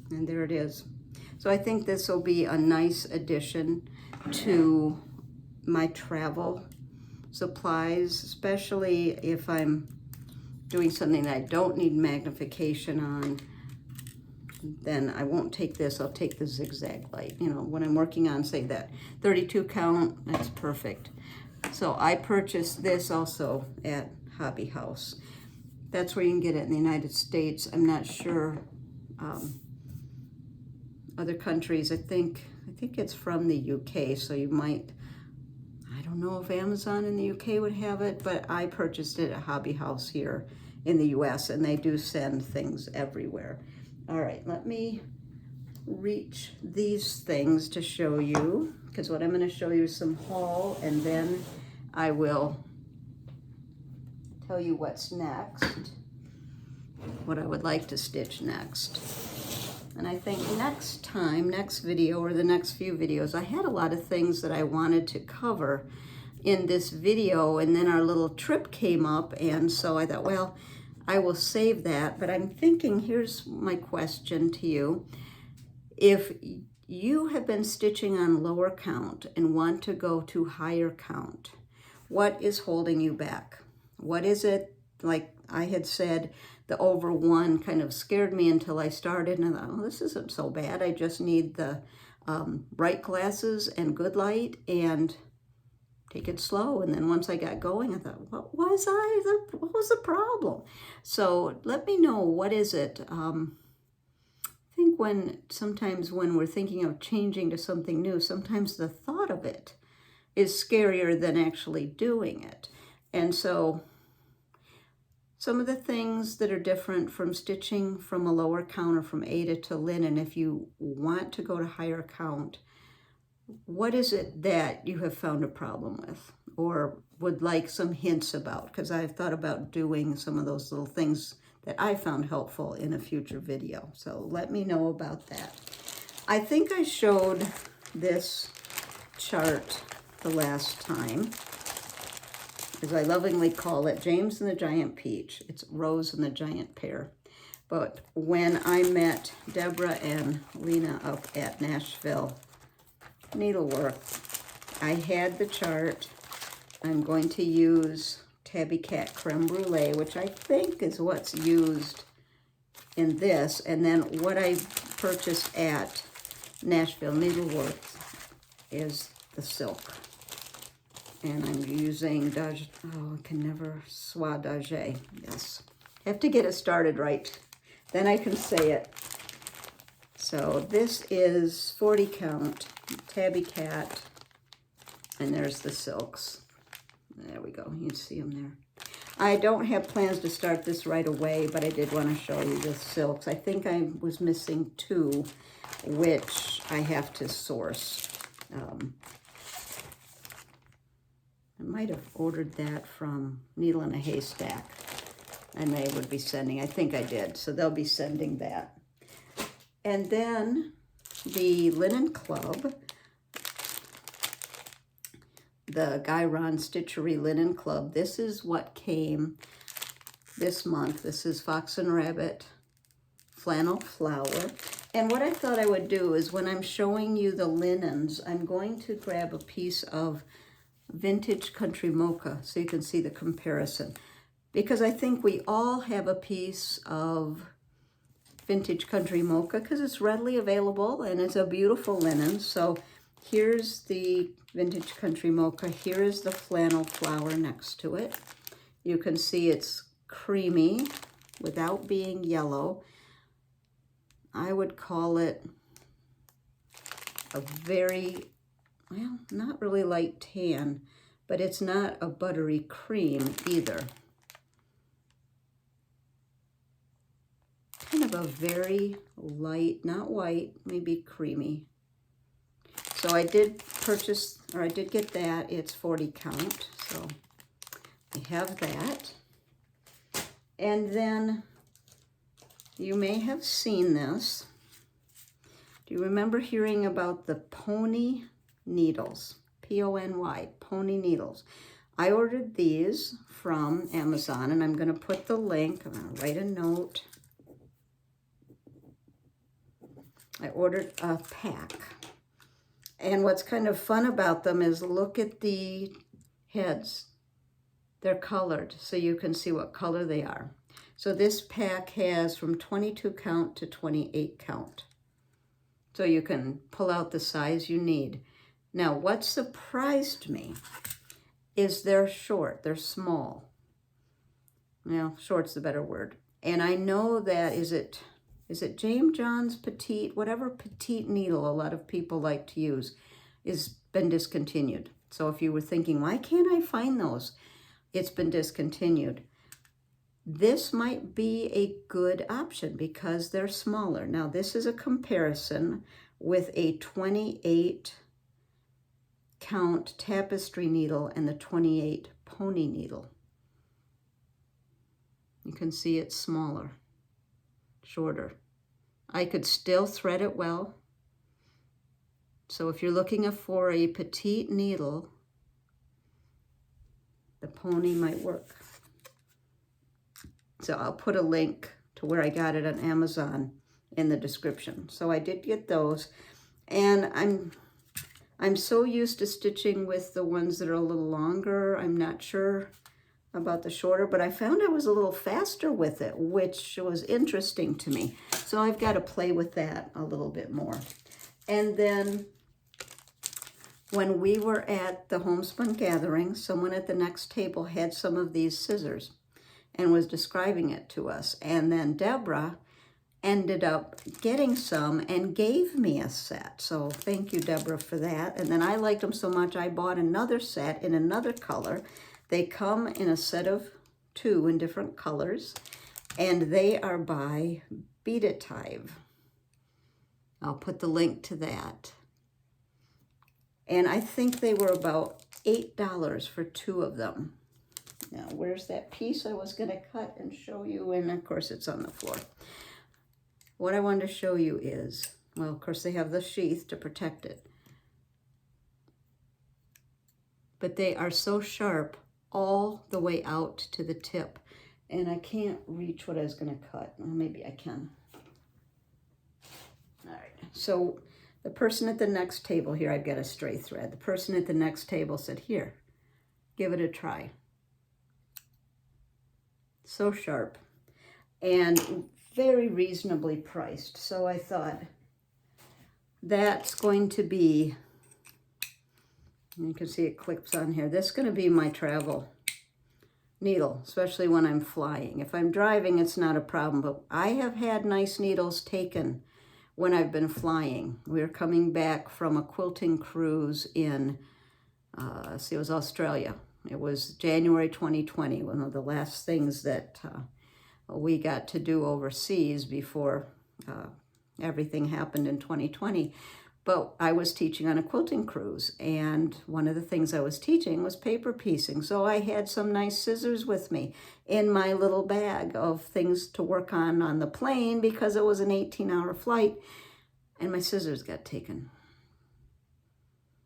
and there it is. So I think this will be a nice addition to my travel supplies, especially if I'm doing something that I don't need magnification on. Then I won't take this, I'll take the zigzag light. You know, when I'm working on, say, that 32 count, that's perfect. So I purchased this also at Hobby House. That's where you can get it in the United States. I'm not sure other countries. I think it's from the UK, so you might, I don't know if Amazon in the UK would have it, but I purchased it at Hobby House here in the US, and they do send things everywhere. All right, let me reach these things to show you, because what I'm going to show you is some haul, and then I will tell you what's next, what I would like to stitch next. And I think next time, next video, or the next few videos, I had a lot of things that I wanted to cover in this video, and then our little trip came up, and so I thought, well, I will save that. But I'm thinking, here's my question to you. If you have been stitching on lower count and want to go to higher count, what is holding you back? What is it? Like I had said, the over 1 kind of scared me until I started, and I thought, oh, this isn't so bad. I just need the bright glasses and good light and take it slow. And then once I got going, I thought, what was the problem? So let me know, what is it? I think sometimes when we're thinking of changing to something new, sometimes the thought of it is scarier than actually doing it. And so some of the things that are different from stitching from a lower count or from Aida to linen, if you want to go to higher count, what is it that you have found a problem with or would like some hints about? Because I've thought about doing some of those little things that I found helpful in a future video. So let me know about that. I think I showed this chart the last time, as I lovingly call it, James and the Giant Peach. It's Rose and the Giant Pear. But when I met Deborah and Lena up at Nashville Needlework, I had the chart, I'm going to use Tabby Cat Creme Brulee, which I think is what's used in this. And then what I purchased at Nashville Needleworks is the silk. And I'm using I can never, Soie d'Argent, yes. I have to get it started right. Then I can say it. So this is 40 count, Tabby Cat, and there's the silks. There we go, you can see them there. I don't have plans to start this right away, but I did want to show you the silks. I think I was missing 2, which I have to source. I might have ordered that from Needle in a Haystack, and they would be sending, I think I did, so they'll be sending that. And then the Linen Club, the Guy Ron Stitchery Linen Club, this is what came this month. This is Fox and Rabbit Flannel Flower. And what I thought I would do is when I'm showing you the linens, I'm going to grab a piece of Vintage Country Mocha so you can see the comparison. Because I think we all have a piece of Vintage Country Mocha because it's readily available and it's a beautiful linen. So here's the Vintage Country Mocha. Here is the flannel flower next to it. You can see it's creamy without being yellow. I would call it a very, well, not really light tan, but it's not a buttery cream either. Kind of a very light, not white, maybe creamy. So I did purchase, or I did get that. It's 40 count, so I have that. And then you may have seen this. Do you remember hearing about the pony needles? P-O-N-Y, pony needles. I ordered these from Amazon, and I'm going to put the link. I'm going to write a note. I ordered a pack. And what's kind of fun about them is look at the heads. They're colored, so you can see what color they are. So this pack has from 22 count to 28 count. So you can pull out the size you need. Now, what surprised me is they're short, they're small. Well, short's the better word. And I know that, is it James John's Petite, whatever petite needle a lot of people like to use, is been discontinued. So if you were thinking, why can't I find those? It's been discontinued. This might be a good option because they're smaller. Now, this is a comparison with a 28 count tapestry needle and the 28 pony needle. You can see it's smaller, shorter. I could still thread it well. So if you're looking for a petite needle, the pony might work. So I'll put a link to where I got it on Amazon in the description. So I did get those, and I'm so used to stitching with the ones that are a little longer. I'm not sure about the shorter, but I found I was a little faster with it, which was interesting to me. So I've got to play with that a little bit more. And then when we were at the Homespun Gathering, someone at the next table had some of these scissors and was describing it to us. And then Deborah ended up getting some and gave me a set. So thank you, Deborah, for that. And then I liked them so much, I bought another set in another color. They come in a set of 2 in different colors, and they are by Beadative. I'll put the link to that. And I think they were about $8 for 2 of them. Now, where's that piece I was going to cut and show you? And of course, it's on the floor. What I wanted to show you is, well, of course, they have the sheath to protect it. But they are so sharp all the way out to the tip. And I can't reach what I was going to cut. Well, maybe I can. All right. So the person at the next table here, I've got a stray thread. The person at the next table said, here, give it a try. So sharp and very reasonably priced. So I thought that's going to be, you can see it clips on here, that's going to be my travel needle, especially when I'm flying. If I'm driving, it's not a problem, but I have had nice needles taken when I've been flying. We were coming back from a quilting cruise in, it was Australia. It was January 2020, one of the last things that we got to do overseas before everything happened in 2020. But I was teaching on a quilting cruise, and one of the things I was teaching was paper piecing. So I had some nice scissors with me in my little bag of things to work on the plane, because it was an 18-hour flight, and my scissors got taken.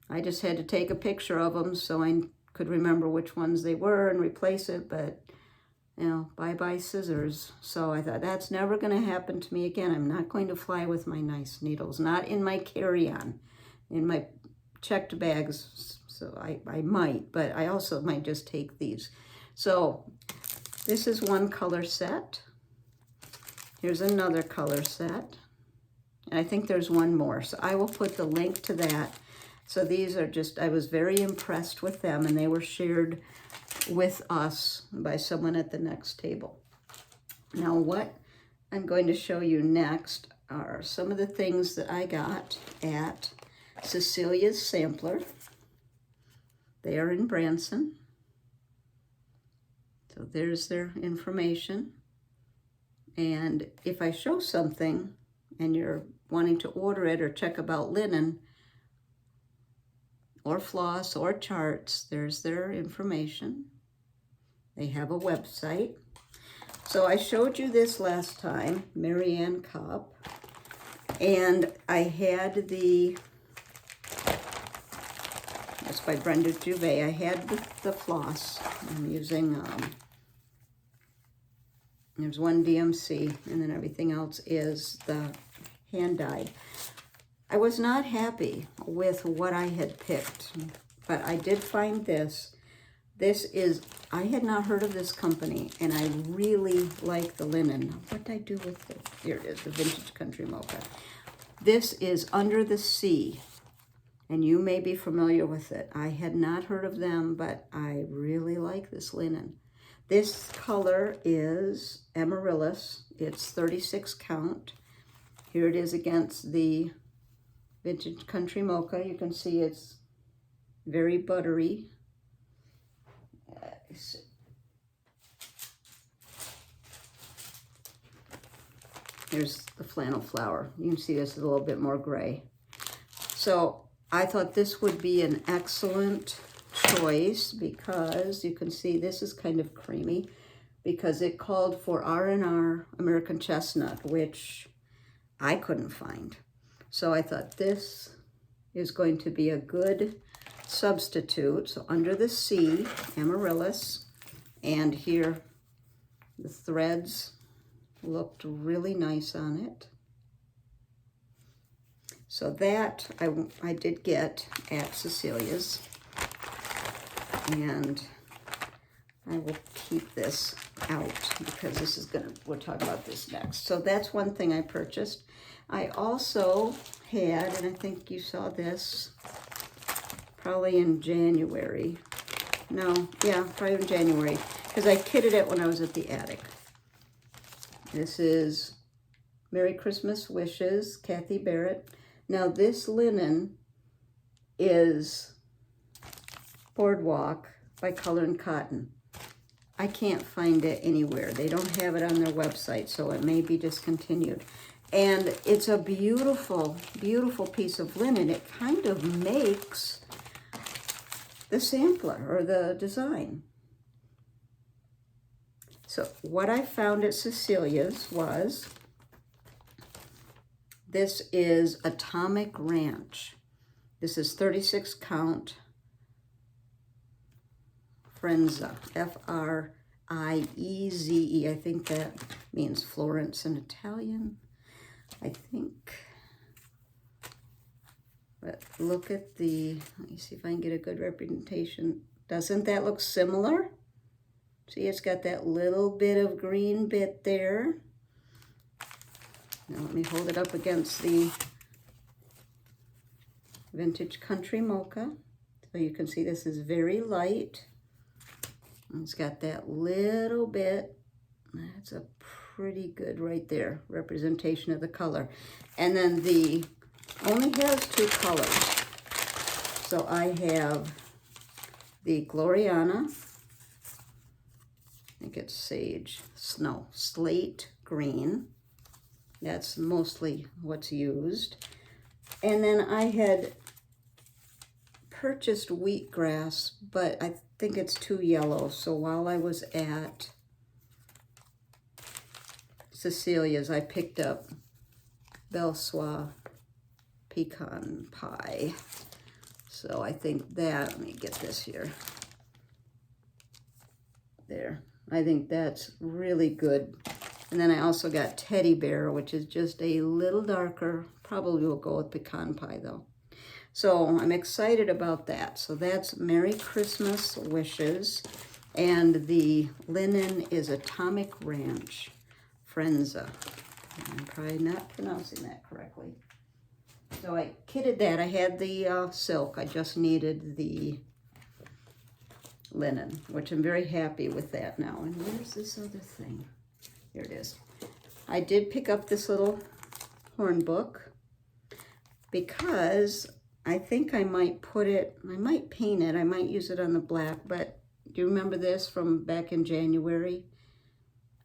I just had to take a picture of them so I could remember which ones they were and replace it, but you know, bye-bye scissors. So I thought, that's never going to happen to me again. I'm not going to fly with my nice needles, not in my carry-on, in my checked bags. So I might, but I also might just take these. So this is one color set. Here's another color set. And I think there's one more. So I will put the link to that. So these are just, I was very impressed with them, and they were shared with us by someone at the next table. Now what I'm going to show you next are some of the things that I got at Cecilia's Sampler. They are in Branson. So there's their information. And if I show something and you're wanting to order it or check about linen or floss or charts, there's their information. They have a website. So I showed you this last time, Marianne Cup, and I had that's by Brenda Juvet. I had the floss. I'm using, there's one DMC, and then everything else is the hand-dyed. I was not happy with what I had picked, but I did find this. This is, I had not heard of this company, and I really like the linen. What did I do with it? Here it is, the Vintage Country Mocha. This is Under the Sea, and you may be familiar with it. I had not heard of them, but I really like this linen. This color is Amaryllis. It's 36 count. Here it is against the Vintage Country Mocha. You can see it's very buttery. Here's the flannel flower. You can see this is a little bit more gray. So I thought this would be an excellent choice, because you can see this is kind of creamy, because it called for R&R American Chestnut, which I couldn't find. So I thought this is going to be a good substitute. So Under the Sea, Amaryllis, and here the threads looked really nice on it. So that I did get at Cecilia's, and I will keep this out because this is we'll talk about this next. So that's one thing I purchased. I also had, and I think you saw this probably in January. No, yeah, probably in January, because I kitted it when I was at the attic. This is Merry Christmas Wishes, Kathy Barrett. Now this linen is Boardwalk by Color and Cotton. I can't find it anywhere. They don't have it on their website, so it may be discontinued. And it's a beautiful, beautiful piece of linen. It kind of makes the sampler or the design. So what I found at Cecilia's was, this is Atomic Ranch. This is 36 count Frenza, F-R-I-E-Z-E. I think that means Florence in Italian, I think. But look at the, let me see if I can get a good representation. Doesn't that look similar? See, it's got that little bit of green bit there. Now let me hold it up against the Vintage Country Mocha. So you can see this is very light. And it's got that little bit. That's a pretty good right there, representation of the color. And then the only has 2 colors. So I have the Gloriana, I think it's sage, snow, slate green. That's mostly what's used. And then I had purchased wheatgrass, but I think it's too yellow. So while I was at Cecilia's, I picked up Belsois pecan pie. So I think that, let me get this here. There, I think that's really good. And then I also got Teddy Bear, which is just a little darker. Probably will go with pecan pie though. So I'm excited about that. So that's Merry Christmas wishes. And the linen is Atomic Ranch Frenza. I'm probably not pronouncing that correctly. So I kitted that. I had the silk. I just needed the linen, which I'm very happy with that now. And where's this other thing? Here it is. I did pick up this little horn book because I think I might put it, I might paint it, I might use it on the black, but do you remember this from back in January?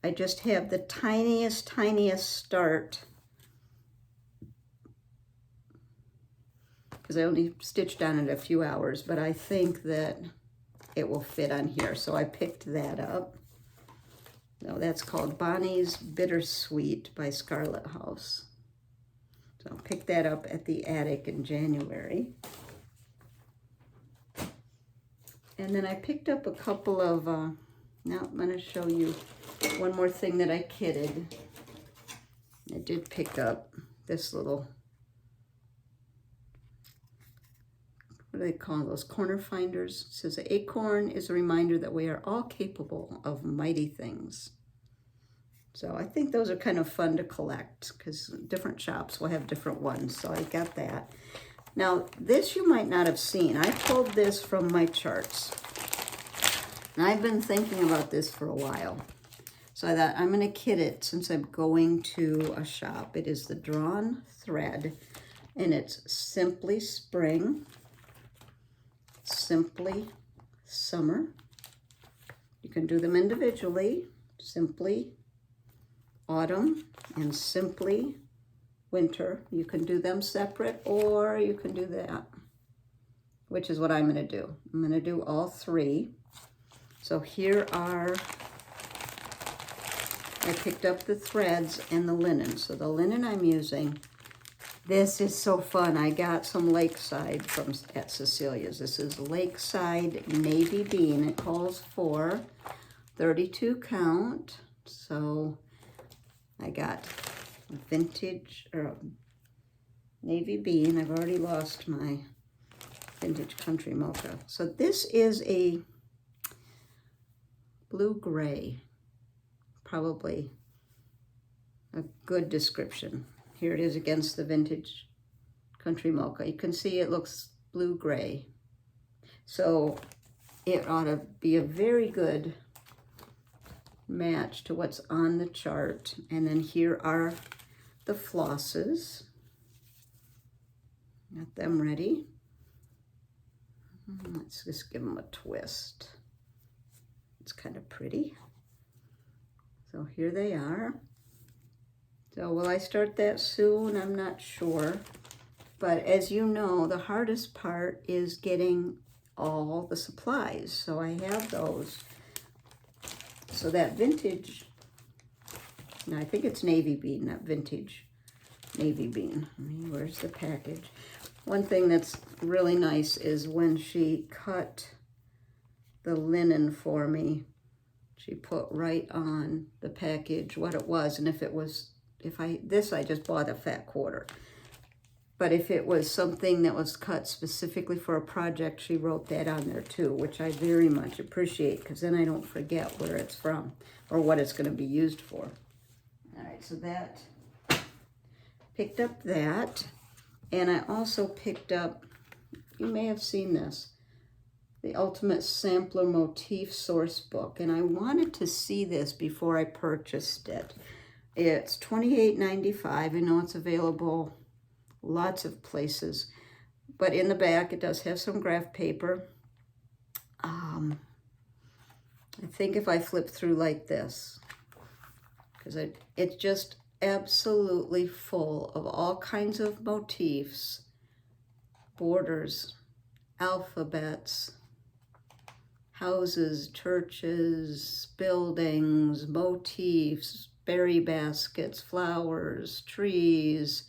I just have the tiniest start because I only stitched on it a few hours, but I think that it will fit on here. So I picked that up. No, that's called Bonnie's Bittersweet by Scarlet House. So I'll pick that up at the attic in January. And then I picked up a couple of, now I'm going to show you one more thing that I kitted. I did pick up this little, what do they call those, corner finders? It says, the acorn is a reminder that we are all capable of mighty things. So I think those are kind of fun to collect because different shops will have different ones. So I got that. Now this you might not have seen. I pulled this from my charts. And I've been thinking about this for a while. So I thought I'm going to kit it since I'm going to a shop. It is the Drawn Thread and it's Simply Spring, Simply Summer. You can do them individually, Simply Autumn and Simply Winter. You can do them separate or you can do that, which is what I'm going to do. I'm going to do all 3. So here are, I picked up the threads and the linen. So the linen I'm using, this is so fun. I got some Lakeside at Cecilia's. This is Lakeside Navy Bean. It calls for 32 count. So I got vintage or Navy Bean. I've already lost my Vintage Country Mocha. So this is a blue-gray, probably a good description. Here it is against the Vintage Country Mocha. You can see it looks blue-gray. So it ought to be a very good match to what's on the chart. And then here are the flosses. Got them ready. Let's just give them a twist. It's kind of pretty. So here they are. So will I start that soon? I'm not sure. But as you know, the hardest part is getting all the supplies. So I have those. So that vintage, no, I think it's Navy Bean, not Vintage Navy Bean. I mean, where's the package? One thing that's really nice is when she cut the linen for me, she put right on the package what it was. And if it was, I just bought a fat quarter. But if it was something that was cut specifically for a project, she wrote that on there too, which I very much appreciate, because then I don't forget where it's from or what it's going to be used for. All right, so that, picked up that. And I also picked up, you may have seen this, the Ultimate Sampler Motif Source Book. And I wanted to see this before I purchased it. It's $28.95. I know it's available lots of places, but in the back it does have some graph paper. I think if I flip through like this, because it's just absolutely full of all kinds of motifs, borders, alphabets, houses, churches, buildings, motifs, berry baskets, flowers, trees,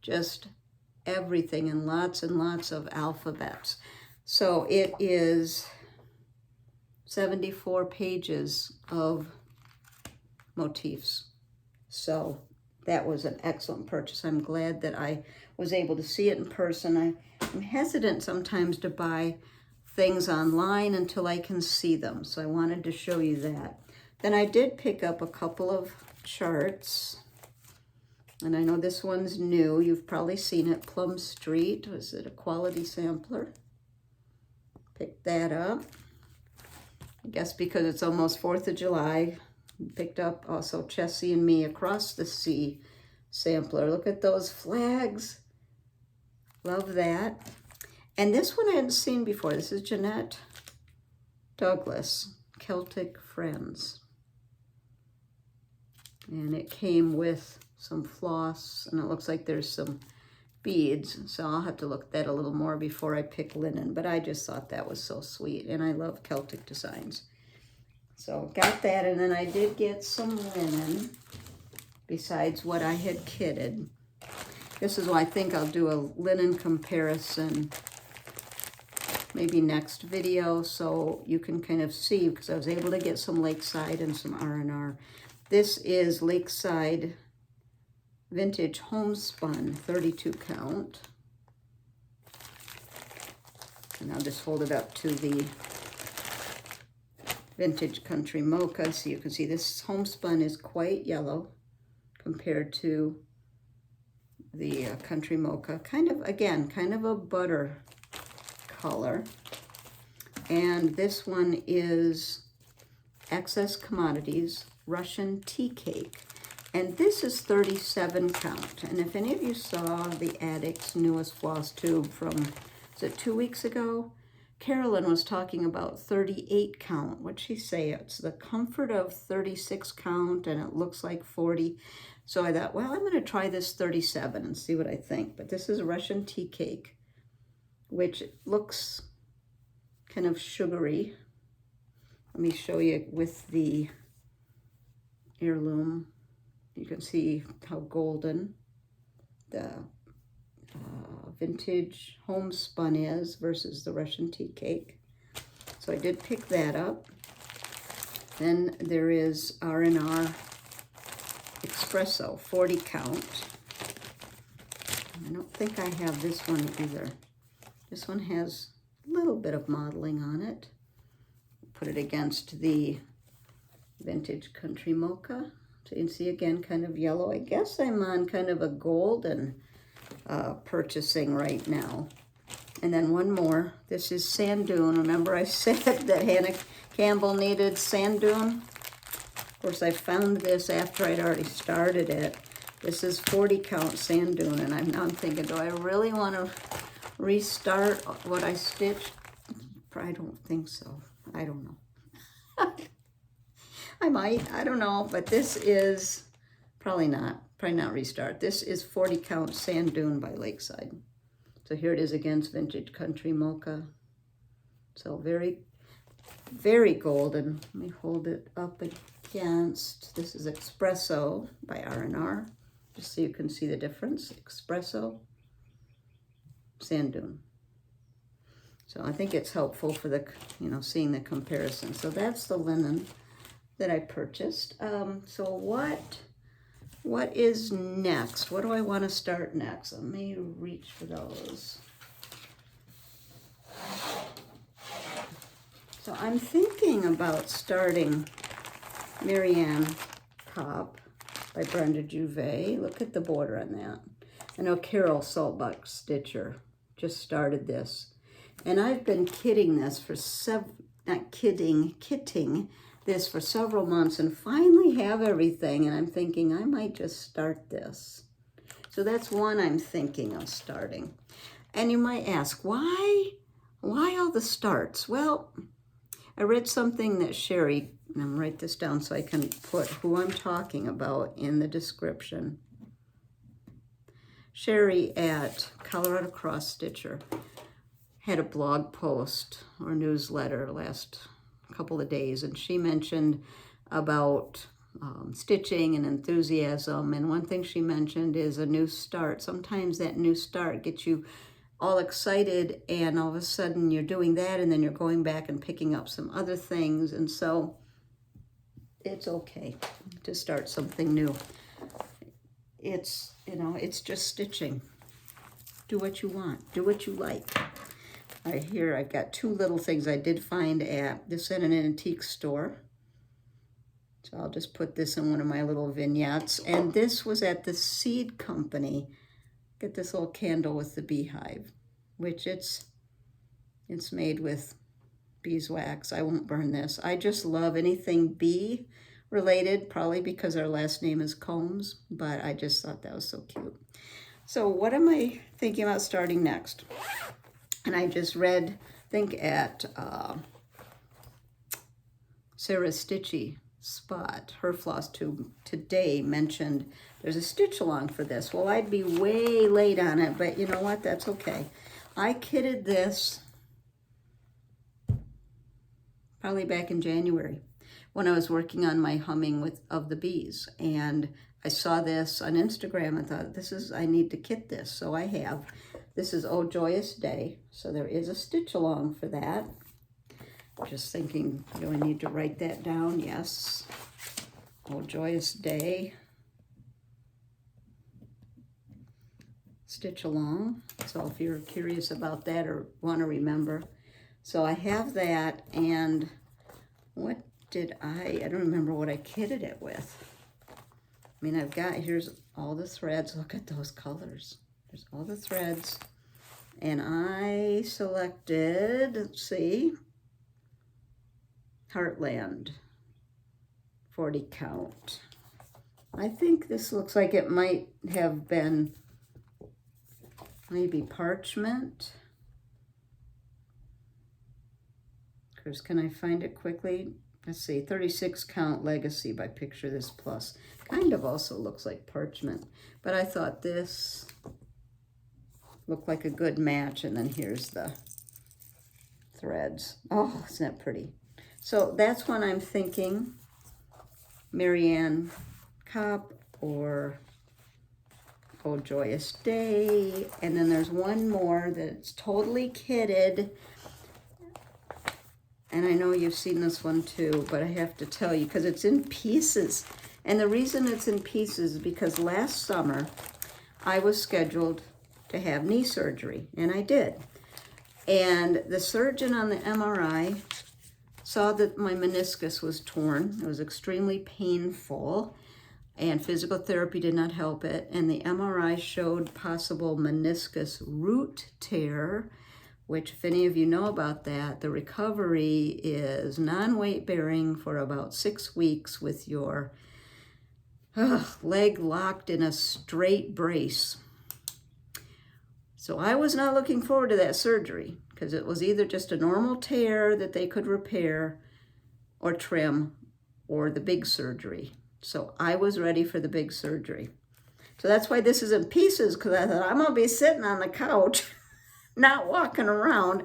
just everything, and lots of alphabets. So it is 74 pages of motifs. So that was an excellent purchase. I'm glad that I was able to see it in person. I'm hesitant sometimes to buy things online until I can see them. So I wanted to show you that. Then I did pick up a couple of charts. And I know this one's new. You've probably seen it. Plum Street. Was it a quality sampler? Picked that up. I guess because it's almost 4th of July. Picked up also Chessie and Me Across the Sea sampler. Look at those flags. Love that. And this one I hadn't seen before. This is Jeanette Douglas, Celtic Friends. And it came with some floss, and it looks like there's some beads, so I'll have to look at that a little more before I pick linen, but I just thought that was so sweet, and I love Celtic designs. So got that, and then I did get some linen besides what I had kitted. This is why I think I'll do a linen comparison maybe next video, so you can kind of see, because I was able to get some Lakeside and some R&R. This is Lakeside Vintage Homespun 32 count. And I'll just hold it up to the Vintage Country Mocha so you can see this homespun is quite yellow compared to the Country Mocha. Kind of, again, kind of a butter color. And this one is Excess Commodities Russian Tea Cake. And this is 37 count. And if any of you saw the Addict's newest Flosstube from, was it 2 weeks ago? Carolyn was talking about 38 count. What'd she say? It's the comfort of 36 count, and it looks like 40. So I thought, well, I'm going to try this 37 and see what I think. But this is Russian Tea Cake, which looks kind of sugary. Let me show you with the heirloom. You can see how golden the vintage homespun is versus the Russian tea cake. So I did pick that up. Then there is R&R Espresso 40 count. I don't think I have this one either. This one has a little bit of modeling on it. Put it against the Vintage Country Mocha. So you can see again, kind of yellow. I guess I'm on kind of a golden purchasing right now. And then one more. This is Sand Dune. Remember I said that Hannah Campbell needed Sand Dune? Of course, I found this after I'd already started it. This is 40 count Sand Dune, and I'm thinking, do I really want to restart what I stitched? I don't think so. I don't know. I might, I don't know, but this is probably not restart. This is 40 count Sand Dune by Lakeside. So here it is against Vintage Country Mocha. So very, very golden. Let me hold it up against, this is Espresso by R&R, just so you can see the difference. Espresso, Sand Dune. So I think it's helpful for the, seeing the comparison. So that's the linen that I purchased. So what what is next? What do I want to start next? Let me reach for those. So I'm thinking about starting Marianne Cobb by Brenda Juvet. Look at the border on that. I know Carol Saltbuck Stitcher just started this. And I've been kitting this for kitting this for several months and finally have everything. And I'm thinking I might just start this. So that's one I'm thinking of starting. And you might ask, why all the starts? Well, I read something that Sherry, and I'm write this down so I can put who I'm talking about in the description. Sherry at Colorado Cross Stitcher had a blog post or newsletter last couple of days, and she mentioned about stitching and enthusiasm. And one thing she mentioned is a new start. Sometimes that new start gets you all excited, and all of a sudden you're doing that, and then you're going back and picking up some other things. And so it's okay to start something new. It's, you know, it's just stitching. Do what you want. Do what you like. I've got two little things I did find at this at an antique store. So I'll just put this in one of my little vignettes. And this was at the Seed Company. Get this little candle with the beehive, which it's made with beeswax. I won't burn this. I just love anything bee related, probably because our last name is Combs, but I just thought that was so cute. So what am I thinking about starting next? And I just read, I think at Sarah Stitchy Spot, her Flosstube today mentioned there's a stitch along for this. Well, I'd be way late on it, but you know what? That's okay. I kitted this probably back in January when I was working on my humming of the bees. And I saw this on Instagram and thought, I need to kit this. So I have. This is Oh Joyous Day. So there is a stitch along for that. Just thinking, do I need to write that down? Yes. Oh Joyous Day. Stitch along. So if you're curious about that or want to remember. So I have that, and what did I don't remember what I kitted it with. I mean, here's all the threads. Look at those colors. There's all the threads. And I selected, let's see, Heartland 40 count. I think this looks like it might have been maybe parchment. Because can I find it quickly? Let's see, 36 count Legacy by Picture This Plus. Kind of also looks like parchment, but I thought this looked like a good match. And then here's the threads. Oh, isn't that pretty? So that's when I'm thinking Marianne Cobb or Oh Joyous Day. And then there's one more that's totally kitted. And I know you've seen this one too, but I have to tell you because it's in pieces. And the reason it's in pieces is because last summer I was scheduled to have knee surgery, and I did. And the surgeon on the MRI saw that my meniscus was torn. It was extremely painful, and physical therapy did not help it. And the MRI showed possible meniscus root tear, which if any of you know about that, the recovery is non-weight bearing for about 6 weeks with your leg locked in a straight brace. So I was not looking forward to that surgery because it was either just a normal tear that they could repair or trim or the big surgery. So I was ready for the big surgery. So that's why this is in pieces, because I thought I'm going to be sitting on the couch not walking around,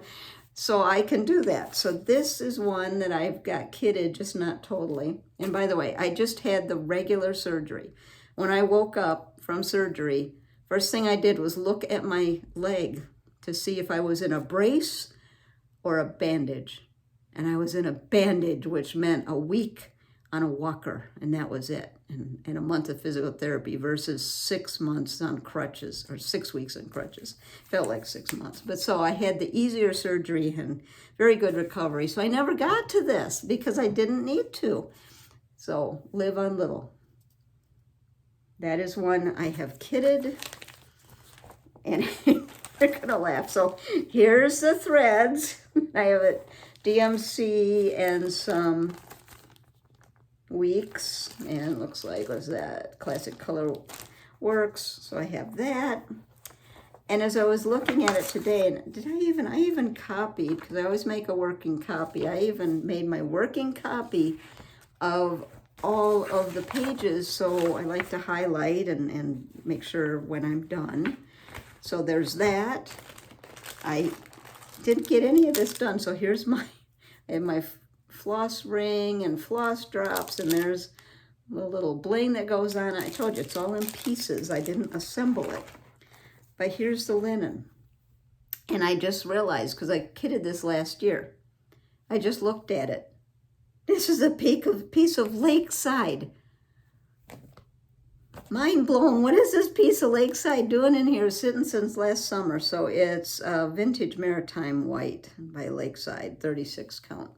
so I can do that. So this is one that I've got kitted, just not totally. And by the way, I just had the regular surgery. When I woke up from surgery, first thing I did was look at my leg to see if I was in a brace or a bandage. And I was in a bandage, which meant a week on a walker, and that was it. and a month of physical therapy versus 6 months on crutches, or 6 weeks on crutches. Felt like 6 months. But so I had the easier surgery and very good recovery. So I never got to this because I didn't need to. So live on little. That is one I have kitted, and you're gonna laugh. So here's the threads. I have a DMC and some weeks, and it looks like, what's that? Classic Color Works. So I have that. And as I was looking at it today, and I even copied, because I always make a working copy. I even made my working copy of all of the pages, so I like to highlight and make sure when I'm done. So there's that. I didn't get any of this done, so here's I have my floss ring and floss drops, and there's a little bling that goes on. I told you, it's all in pieces. I didn't assemble it. But here's the linen. And I just realized, because I kitted this last year, I just looked at it. This is a piece of Lakeside. Mind blown. What is this piece of Lakeside doing in here, sitting since last summer? So it's Vintage Maritime White by Lakeside, 36 count.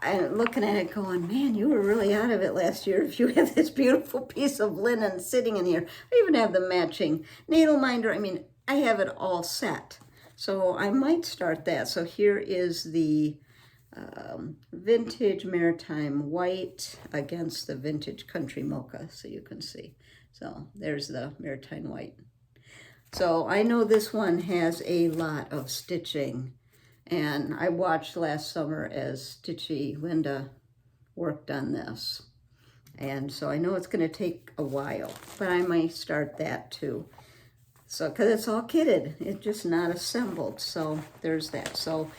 I'm looking at it going, man, you were really out of it last year if you have this beautiful piece of linen sitting in here. I even have the matching needle minder. I mean, I have it all set. So I might start that. So here is the Vintage Maritime White against the Vintage Country Mocha, so you can see. So there's the Maritime White. So I know this one has a lot of stitching, and I watched last summer as Stitchy Linda worked on this. And so I know it's going to take a while, but I might start that too. So, because it's all kitted, it's just not assembled. So there's that. So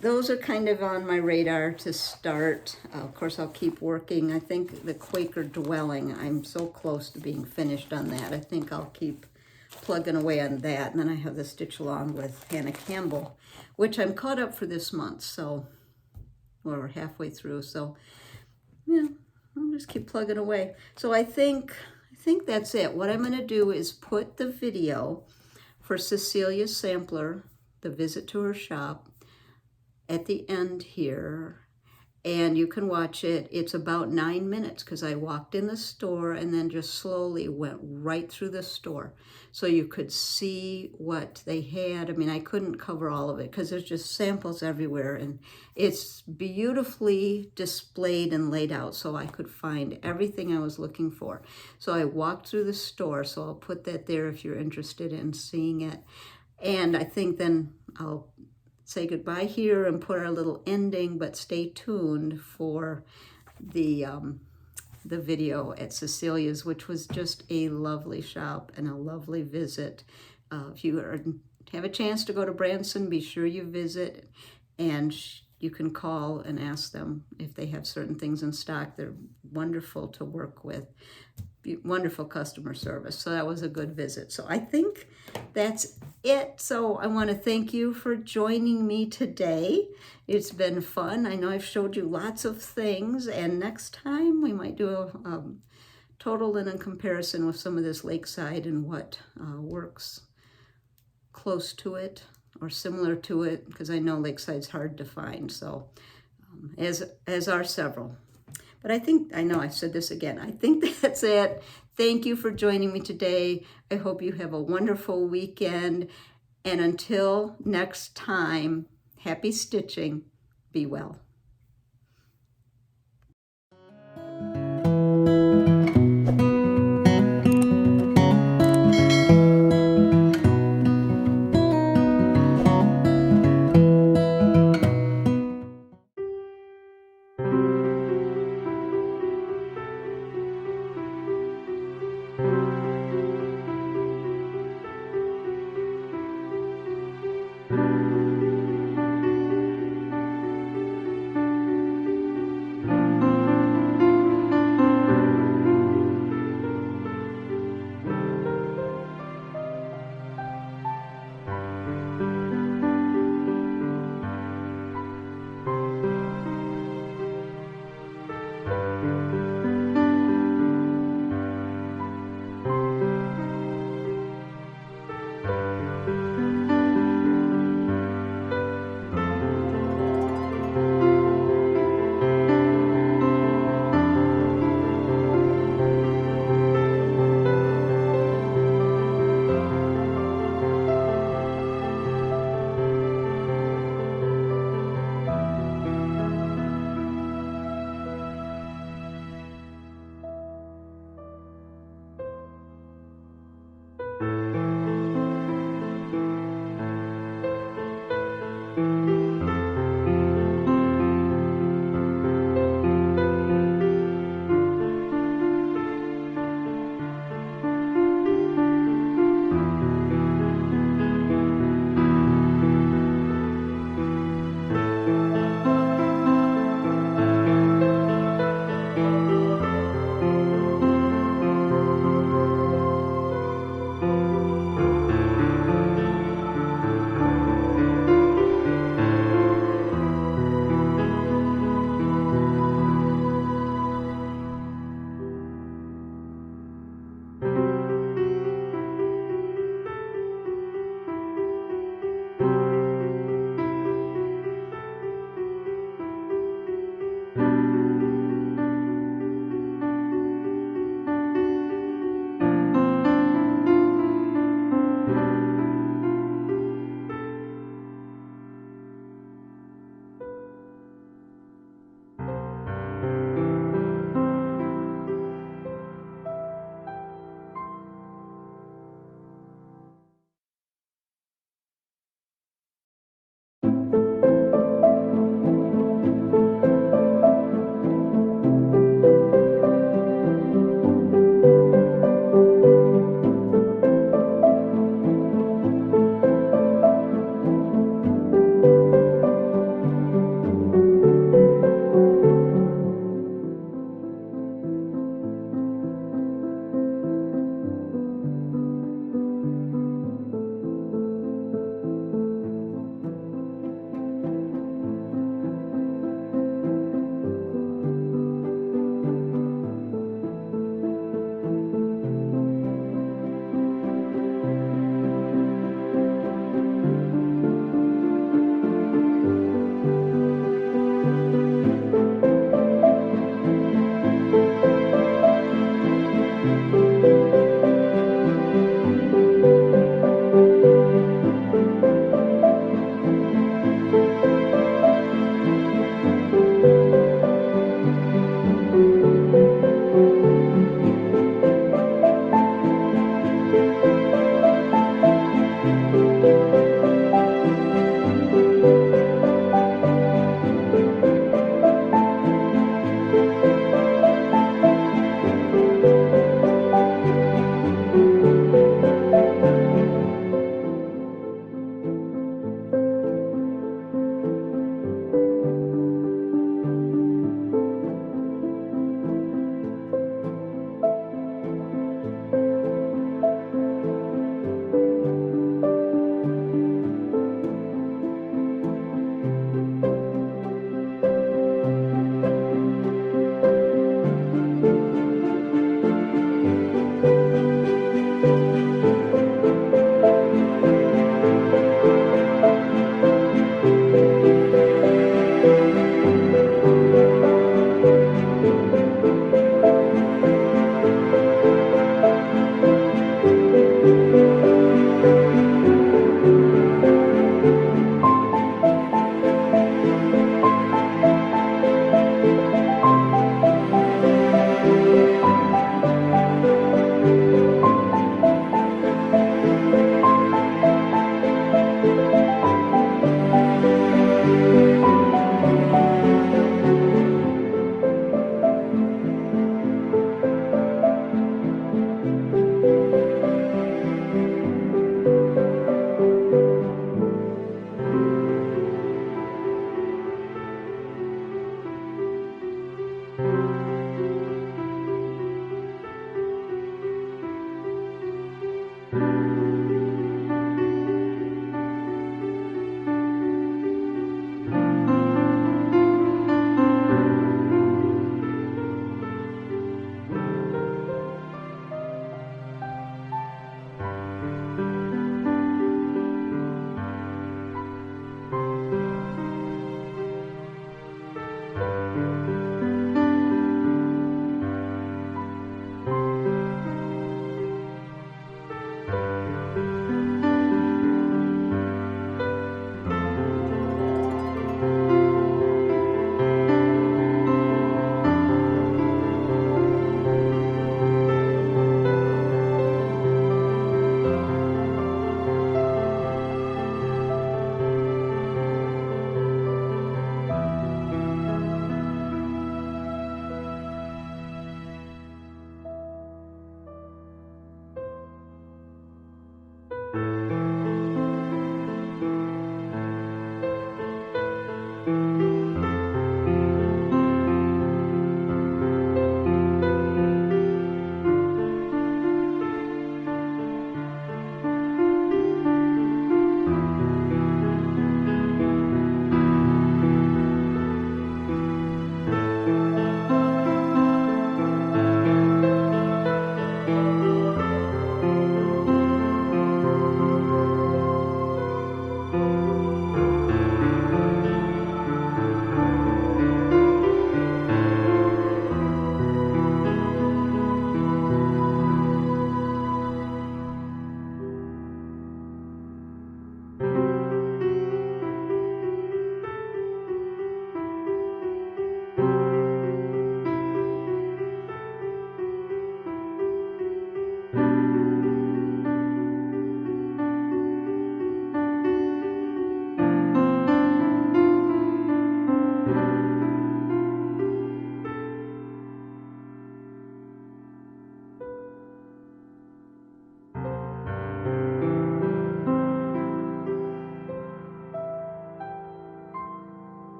those are kind of on my radar to start. Of course, I'll keep working. I think the Quaker Dwelling, I'm so close to being finished on that. I think I'll keep plugging away on that. And then I have the Stitch Along with Hannah Campbell, which I'm caught up for this month. So we're halfway through. So, yeah, I'll just keep plugging away. So I think that's it. What I'm going to do is put the video for Cecilia's sampler, the visit to her shop, at the end here, and you can watch it. It's about 9 minutes because I walked in the store and then just slowly went right through the store. So you could see what they had. I mean, I couldn't cover all of it because there's just samples everywhere, and it's beautifully displayed and laid out so I could find everything I was looking for. So I walked through the store, so I'll put that there if you're interested in seeing it. And I think then I'll say goodbye here and put our little ending, but stay tuned for the video at Cecilia's, which was just a lovely shop and a lovely visit. If you have a chance to go to Branson, be sure you visit, and you can call and ask them if they have certain things in stock. They're wonderful to work with. Wonderful customer service. So that was a good visit. So I think that's it. So I want to thank you for joining me today. It's been fun. I know I've showed you lots of things, and next time we might do a total linen comparison with some of this Lakeside and what works close to it or similar to it, because I know Lakeside's hard to find. So as are several. But I know I said this again. I think that's it. Thank you for joining me today. I hope you have a wonderful weekend. And until next time, happy stitching. Be well.